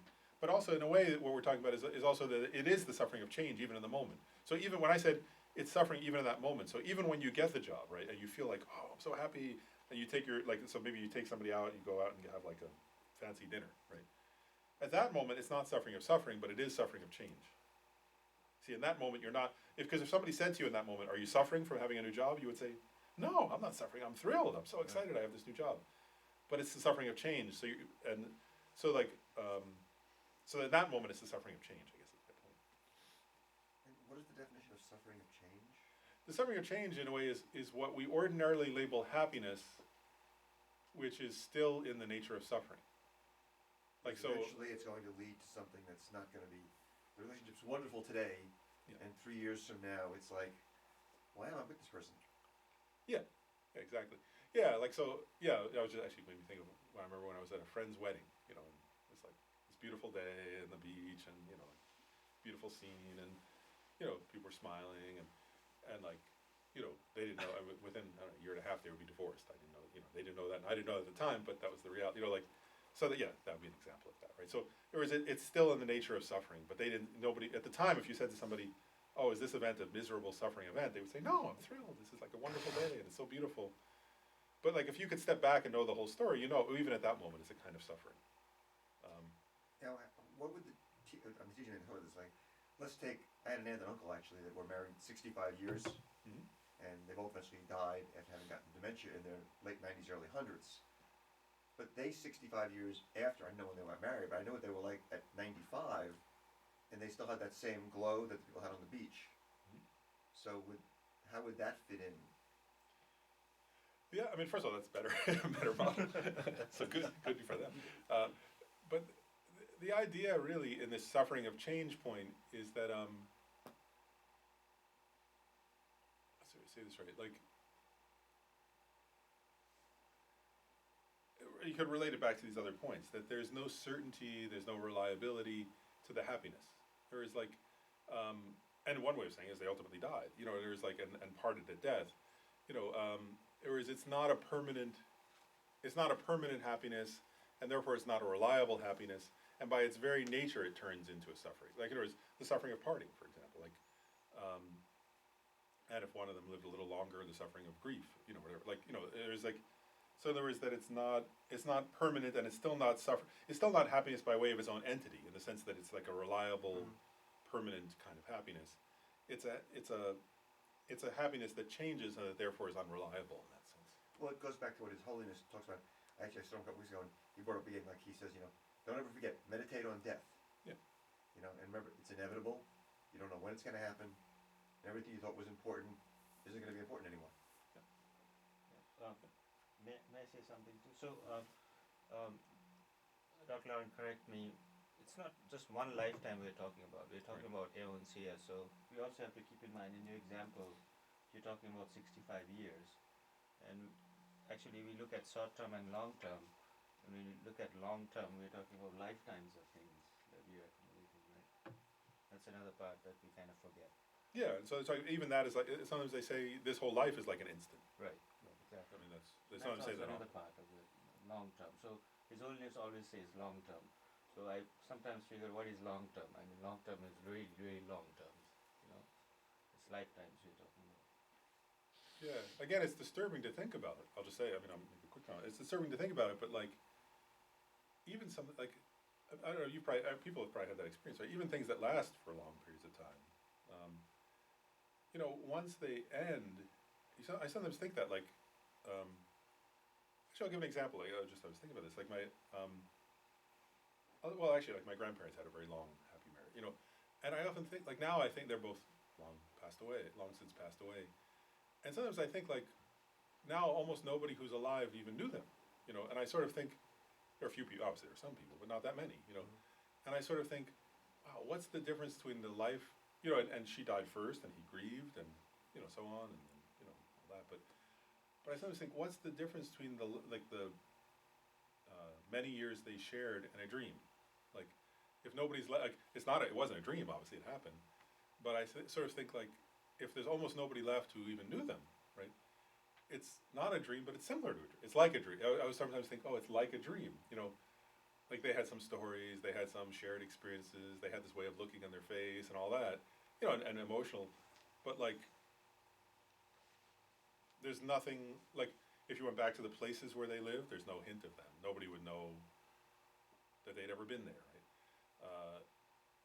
but also in a way what we're talking about is also that it is the suffering of change even in the moment. So even when I said it's suffering even in that moment, so even when you get the job, right, and you feel like, oh, I'm so happy, and you take so maybe you take somebody out, you go out and you have like a fancy dinner, right? At that moment, it's not suffering of suffering, but it is suffering of change. See, in that moment, you're not, because if somebody said to you in that moment, are you suffering from having a new job? You would say, no, I'm not suffering, I'm thrilled, I'm so excited I have this new job. But it's the suffering of change, so so at that moment, it's the suffering of change, I guess, at that point. And what is the definition of suffering of change? The suffering of change, in a way, is what we ordinarily label happiness, which is still in the nature of suffering. Like so. Eventually, it's going to lead to something that's not going to be. The relationship's wonderful today, Yeah. and 3 years from now, it's like, why am I with this person? Yeah, exactly. Yeah, like so. Yeah, I was just actually made me think of when I remember when I was at a friend's wedding. You know, and it's like this beautiful day and the beach, and beautiful scene, and people were smiling, and like, they didn't know. Within I don't know, a year and a half, they would be divorced. I didn't know. They didn't know that, and I didn't know at the time, but that was the reality. So that that would be an example of that, right? So it's still in the nature of suffering, but nobody at the time, if you said to somebody, oh, is this event a miserable suffering event? They would say, no, I'm thrilled. This is like a wonderful day and it's so beautiful. But like, if you could step back and know the whole story, even at that moment, it's a kind of suffering. Now, what would I'm teaching you this, like, let's take, I had an aunt and uncle actually that were married 65 years, Mhm. and they both eventually died after having gotten dementia in their late 90s, early 100s. But they 65 years after, I know when they got married, but I know what they were like at 95, and they still had that same glow that the people had on the beach. Mhm. So how would that fit in? Yeah, I mean, first of all, that's better, better model. So good for them. But the idea really in this suffering of change point is that, so say this right, like, you could relate it back to these other points, that there's no certainty, there's no reliability to the happiness. There is like, and one way of saying it is they ultimately died, there's like, and parted at death, whereas it's not a permanent happiness, and therefore it's not a reliable happiness, and by its very nature it turns into a suffering. Like, in other words, the suffering of parting, for example. Like, and if one of them lived a little longer, the suffering of grief, you know, whatever. Like, you know, there's like, so in other words, that it's not permanent, and it's still not it's still not happiness by way of its own entity, in the sense that it's like a reliable, permanent kind of happiness. It's a happiness that changes, and that therefore is unreliable in that sense. Well, it goes back to what His Holiness talks about. Actually, I saw him a couple weeks ago, and he brought up again, like he says, you know, don't ever forget, meditate on death. Yeah. You know, and remember, it's inevitable. You don't know when it's going to happen. And everything you thought was important isn't going to be important anymore. May I say something too? So, Dr. Lauren, correct me. It's not just one lifetime we're talking about. We're talking about aeons here. So we also have to keep in mind, in your example, you're talking about 65 years. And actually, we look at short term and long term. When we look at long term, we're talking about lifetimes of things that we are accumulating, right? That's another part that we kind of forget. Yeah, and so it's like, even that is like, sometimes they say this whole life is like an instant. Right. I Exactly. mean, they That's sometimes say also that. another part of the long term. So His Holiness always says long term. So I sometimes figure, what is long term? I mean, long term is really, really long term. You know, it's lifetimes we're talking about. Yeah, again, it's disturbing to think about it. I'll just say, I mean, I'll make a quick comment. It's disturbing to think about it, but like, even some, like, I don't know, people have probably had that experience, right? Even things that last for long periods of time. You know, once they end, I sometimes think that, like, actually, I'll give an example. Like, I was thinking about this. Like well, actually, like my grandparents had a very long, happy marriage, you know, and I often think, like, now I think they're both long since passed away. And sometimes I think, like, now almost nobody who's alive even knew them, you know, and I sort of think, there are a few people, obviously there are some people, but not that many, you know, and I sort of think, wow, what's the difference between the life, you know, and she died first, and he grieved, and, you know, so on, and you know, all that, but I sometimes think, what's the difference between the many years they shared and a dream? Like, if nobody's like, it wasn't a dream, obviously it happened, but I sort of think, like, if there's almost nobody left who even knew them, right? It's not a dream, but it's similar to a dream. It's like a dream. I would sometimes think, oh, it's like a dream, you know, like they had some stories, they had some shared experiences, they had this way of looking on their face and all that, you know, and emotional, but like, there's nothing, like, if you went back to the places where they lived, there's no hint of them. Nobody would know that they'd ever been there, right?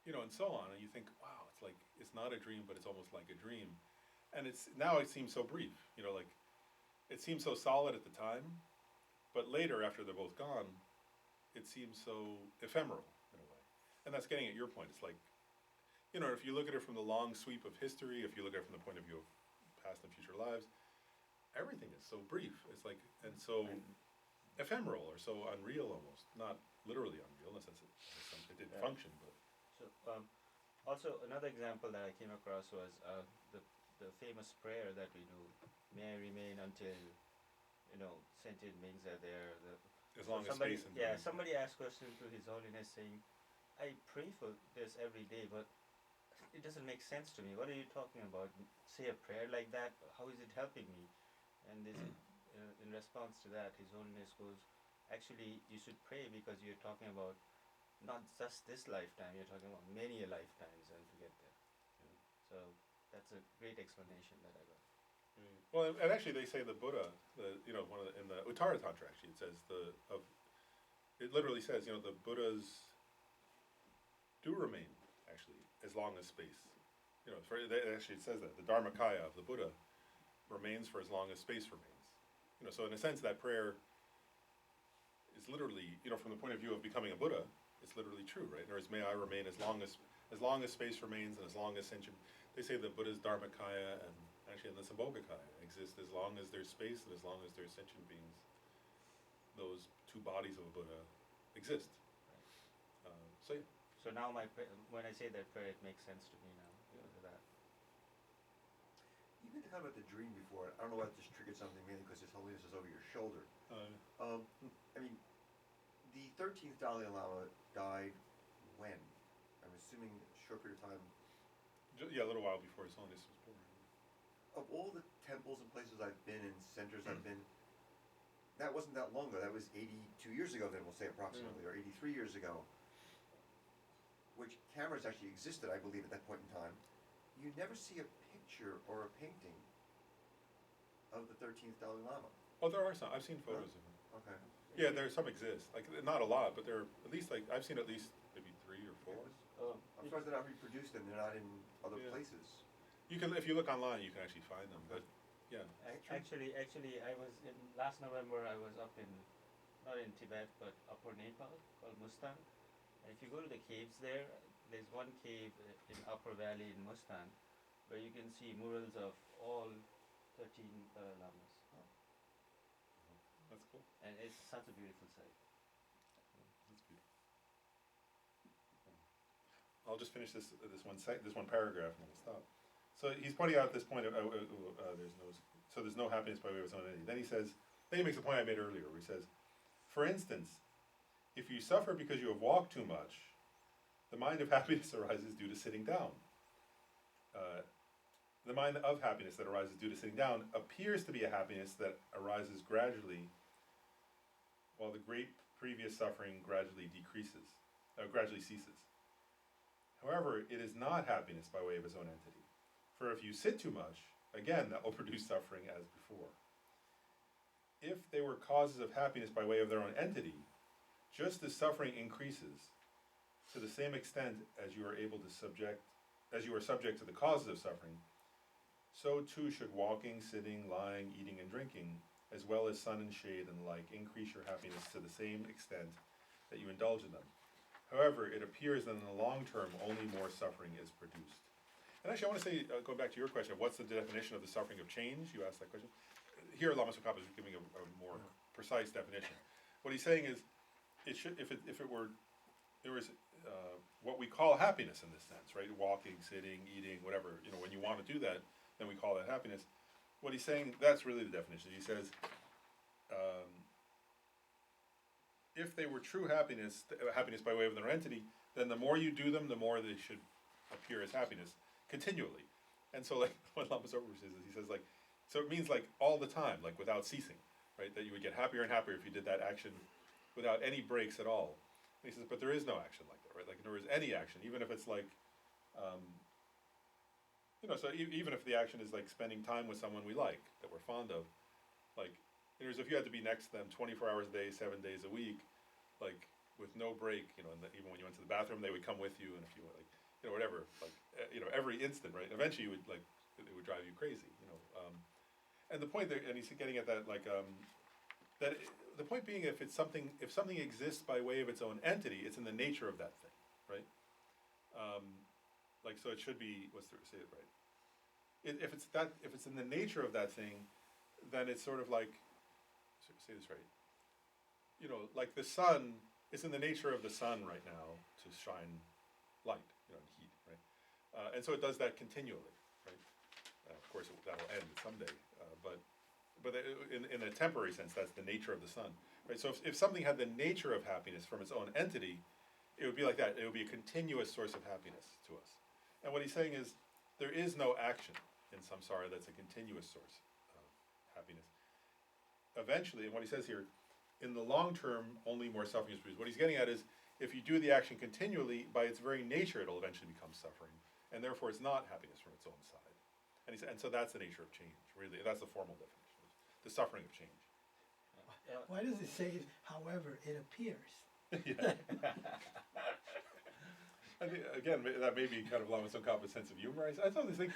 You know, and so on. And you think, wow, it's like, it's not a dream, but it's almost like a dream. And now it seems so brief, you know, like, it seems so solid at the time, but later, after they're both gone, it seems so ephemeral in a way. And that's getting at your point. It's like, you know, if you look at it from the long sweep of history, if you look at it from the point of view of past and future lives, everything is so brief. It's like, and so ephemeral, or so unreal almost. Not literally unreal in the sense that it didn't function, but. So also another example that I came across was the famous prayer that we do, may I remain until, you know, sentient beings are there. As long as somebody, space and yeah, time. somebody asked question to His Holiness saying, I pray for this every day, but it doesn't make sense to me. What are you talking about? Say a prayer like that? How is it helping me? And this, in response to that, His Holiness goes, actually, you should pray because you're talking about not just this lifetime, you're talking about many lifetimes and to get there. Yeah. So that's a great explanation that I got. Well, and actually, they say the Buddha, you know, in the Uttara Tantra, actually, it says it literally says, you know, the Buddhas do remain, actually, as long as space. You know, actually it says that the Dharmakaya of the Buddha remains for as long as space remains. You know, so in a sense, that prayer is literally, you know, from the point of view of becoming a Buddha, it's literally true, right? In other words, may I remain as long as space remains, and as long as sentient. They say the Buddha's Dharmakaya and actually the Sambhogakaya exist as long as there's space and as long as there's sentient beings. Those two bodies of a Buddha exist. So yeah. So now when I say that prayer, it makes sense to me now because of that. You meant to talk about the dream before. I don't know why it just triggered something, mainly because His Holiness is over your shoulder. I mean, the 13th Dalai Lama died when? I'm assuming a short period of time. Yeah, a little while before His Holiness was born. Of all the temples and places I've been in, centers I've been, that wasn't that long ago. That was 82 years ago, then we'll say approximately, or 83 years ago. Which cameras actually existed, I believe, at that point in time. you never see a picture or a painting of the 13th Dalai Lama. Oh, there are some, I've seen photos of them. Okay. Yeah, there some exist, like, not a lot, but there are at least, like, I've seen at least maybe 3 or 4. I'm surprised they're not reproduced and they're not in other Yeah. places. You can, if you look online, you can actually find them, but, yeah. Actually, I was in, last November, I was up in, not in Tibet, but upper Nepal, called Mustan. And if you go to the caves there, there's one cave in Upper Valley in Mustan, where you can see murals of all 13 Dalai Lamas. That's cool. And it's such a beautiful sight. That's beautiful. I'll just finish this one paragraph and we'll stop. So he's pointing out this point of there's no happiness by way of its own entity. Then he makes a point I made earlier, where he says, for instance, if you suffer because you have walked too much, the mind of happiness arises due to sitting down. The mind of happiness that arises due to sitting down appears to be a happiness that arises gradually, while the great previous suffering gradually ceases. However, it is not happiness by way of its own entity. For if you sit too much, again, that will produce suffering as before. If they were causes of happiness by way of their own entity, just as suffering increases, to the same extent as you are subject to the causes of suffering, so too should walking, sitting, lying, eating, and drinking, as well as sun and shade and the like, increase your happiness to the same extent that you indulge in them. However, it appears that in the long term, only more suffering is produced. And actually, I want to say, going back to your question of what's the definition of the suffering of change, you asked that question. Here, Lama Tsongkhapa is giving a more precise definition. What he's saying is, it should, if it were, there was what we call happiness in this sense, right? Walking, sitting, eating, whatever. You know, when you want to do that, then we call that happiness. What he's saying, that's really the definition. He says, if they were true happiness by way of their entity, then the more you do them, the more they should appear as happiness continually. And so, like, what Lama Tsongkhapa says is, he says, like, so it means, like, all the time, like, without ceasing, right? That you would get happier and happier if you did that action without any breaks at all. And he says, but there is no action like that, right? Like, there is any action, even if it's like, so even if the action is like spending time with someone we like, that we're fond of, like, if you had to be next to them 24 hours a day, 7 days a week, like, with no break, and even when you went to the bathroom, they would come with you, and if you were like, whatever, like, every instant, right? Eventually, it would drive you crazy, And the point there, and he's getting at that, like, the point being, if something exists by way of its own entity, it's in the nature of that thing, right? Like, so it should be, say it right? If it's in the nature of that thing, then it's sort of like, say this right, like the sun, it's in the nature of the sun right now to shine light, and heat, right? And so it does that continually, right? Of course, that'll end someday, but in a temporary sense, that's the nature of the sun, right? So if something had the nature of happiness from its own entity, it would be like that. It would be a continuous source of happiness to us. And what he's saying is, there is no action in samsara that's a continuous source of happiness. Eventually, and what he says here, in the long term, only more suffering is produced. What he's getting at is, if you do the action continually, by its very nature, it'll eventually become suffering, and therefore it's not happiness from its own side. And so that's the nature of change, really. That's the formal definition, the suffering of change. Why does it say, however, it appears? Yeah. I think, again, that may be kind of Lama Tsongkhapa's sense of humor. I sometimes think,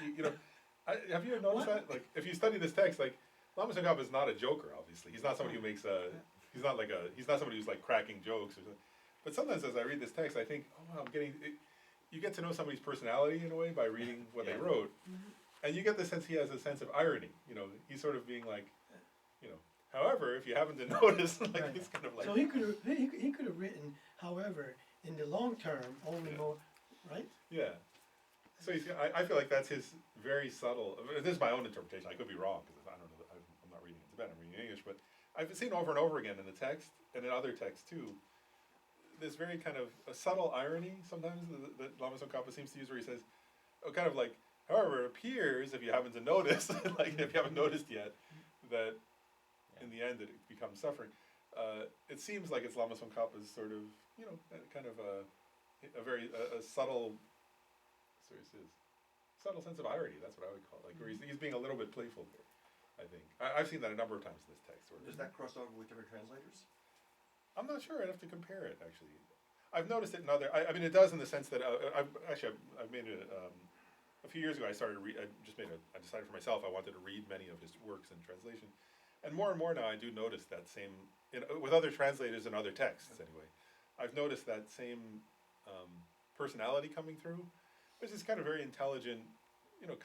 have you noticed that? Like, if you study this text, like, Lama Tsongkhapa is not a joker, obviously. He's not somebody who makes he's not somebody who's like cracking jokes or something. But sometimes as I read this text, I think, oh, wow, you get to know somebody's personality in a way by reading what they wrote. And you get the sense he has a sense of irony. He's sort of being like, however, if you happen to notice, like, Right. he's kind of like. So he could have written, however, in the long term, only more, right? Yeah. So I feel like that's his very subtle. This is my own interpretation. I could be wrong because I don't know. I'm not reading in Tibetan. I'm reading in English, but I've seen over and over again in the text and in other texts too. This very kind of a subtle irony sometimes that Lama Tsongkhapa seems to use, where he says, kind of like, however, it appears, if you happen to notice, like if you haven't noticed yet, that in the end it becomes suffering. It seems like it's Lama Tsongkhapa's sort of, kind of a very subtle, subtle sense of irony, that's what I would call it, like, where he's being a little bit playful there, I think. I've seen that a number of times in this text. Where Does that cross over with different translators? I'm not sure, I'd have to compare it, actually. I've noticed it in other, I mean, it does in the sense that, I've made it, a few years ago, I decided for myself I wanted to read many of his works in translation. And more now I do notice that same, with other translators and other texts anyway, I've noticed that same personality coming through, which is kind of very intelligent,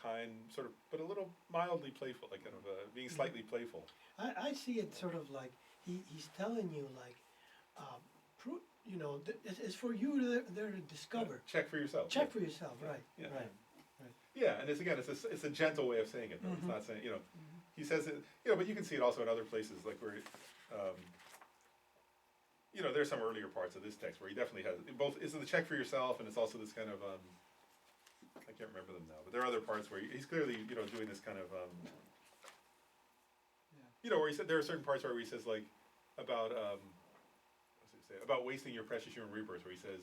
kind, sort of, but a little mildly playful, like kind of being slightly playful. I see it sort of like, he's telling you like, it's for you there to discover. Check for yourself. Check for yourself, right, Yeah. right. Yeah, and it's a gentle way of saying it, though. It's not saying, he says it, but you can see it also in other places, like where, there's some earlier parts of this text where he definitely has, both, it's the check for yourself, and it's also this kind of, I can't remember them now, but there are other parts where he's clearly, doing this kind of, where he said, there are certain parts where he says, like, about, what's it say, about wasting your precious human rebirth, where he says,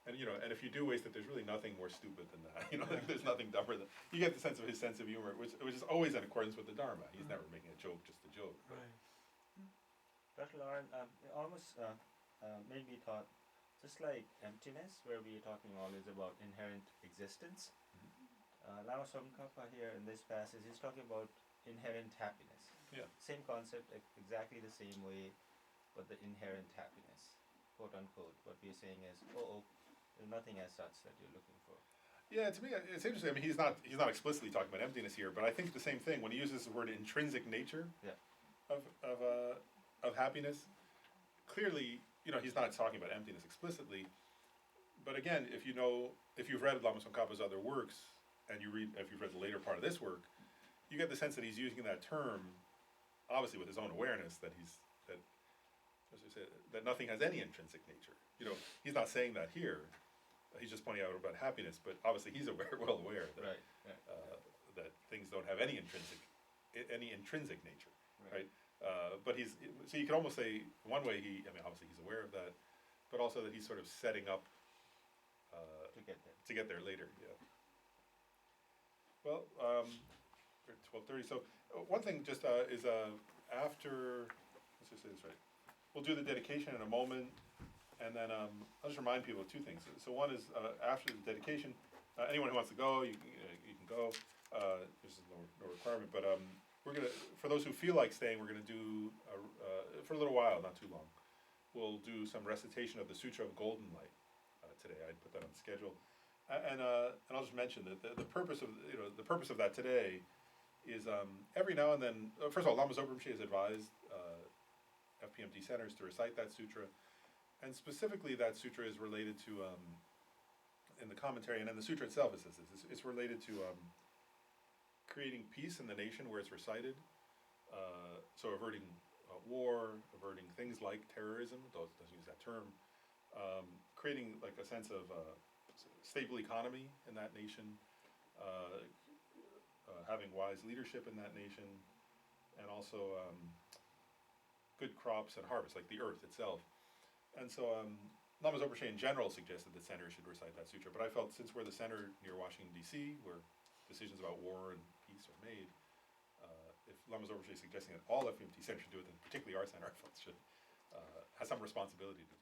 and if you do waste it, there's really nothing more stupid than that. Like, there's nothing dumber than. You get the sense of his sense of humor, which is always in accordance with the Dharma. He's never making a joke just a joke. Right. Dr. Lauren, it almost made me thought, just like emptiness, where we are talking always about inherent existence, Lama Tsongkhapa here in this passage is talking about inherent happiness. Yeah. Same concept, exactly the same way, but the inherent happiness, quote unquote. What we're saying is, there's nothing as such that you're looking for. Yeah, to me, it's interesting. I mean, he's not explicitly talking about emptiness here, but I think the same thing when he uses the word intrinsic nature of happiness. Clearly, he's not talking about emptiness explicitly. But again, if you've read Lama Tsongkhapa's other works, and if you've read the later part of this work, you get the sense that he's using that term, obviously with his own awareness that nothing has any intrinsic nature. He's not saying that here. He's just pointing out about happiness, but obviously he's well aware that that things don't have any intrinsic nature, right? But so you could almost say one way obviously he's aware of that, but also that he's sort of setting up to get there later. Yeah. Well, 12:30. So one thing just is after. Let's just say this right. We'll do the dedication in a moment, and then I'll just remind people of two things. So one is after the dedication, anyone who wants to go, you can go. There's no requirement, but we're gonna, for those who feel like staying, we're gonna do for a little while, not too long. We'll do some recitation of the Sutra of Golden Light today. I'd put that on the schedule, and I'll just mention that the purpose of that today is every now and then. First of all, Lama Tsongkhapa has advised FPMT centers to recite that sutra, and specifically that sutra is related to in the commentary and in the sutra itself it says this. It's related to creating peace in the nation where it's recited. So averting war, averting things like terrorism. Doesn't use that term. Creating like a sense of stable economy in that nation. Having wise leadership in that nation, and also good crops and harvests, like the earth itself. And so Lama Tsongkhapa in general suggested that centers should recite that sutra, but I felt since we're the center near Washington, D.C., where decisions about war and peace are made, if Lama Tsongkhapa is suggesting that all FPMT centers should do it, then particularly our center, I felt should have some responsibility to do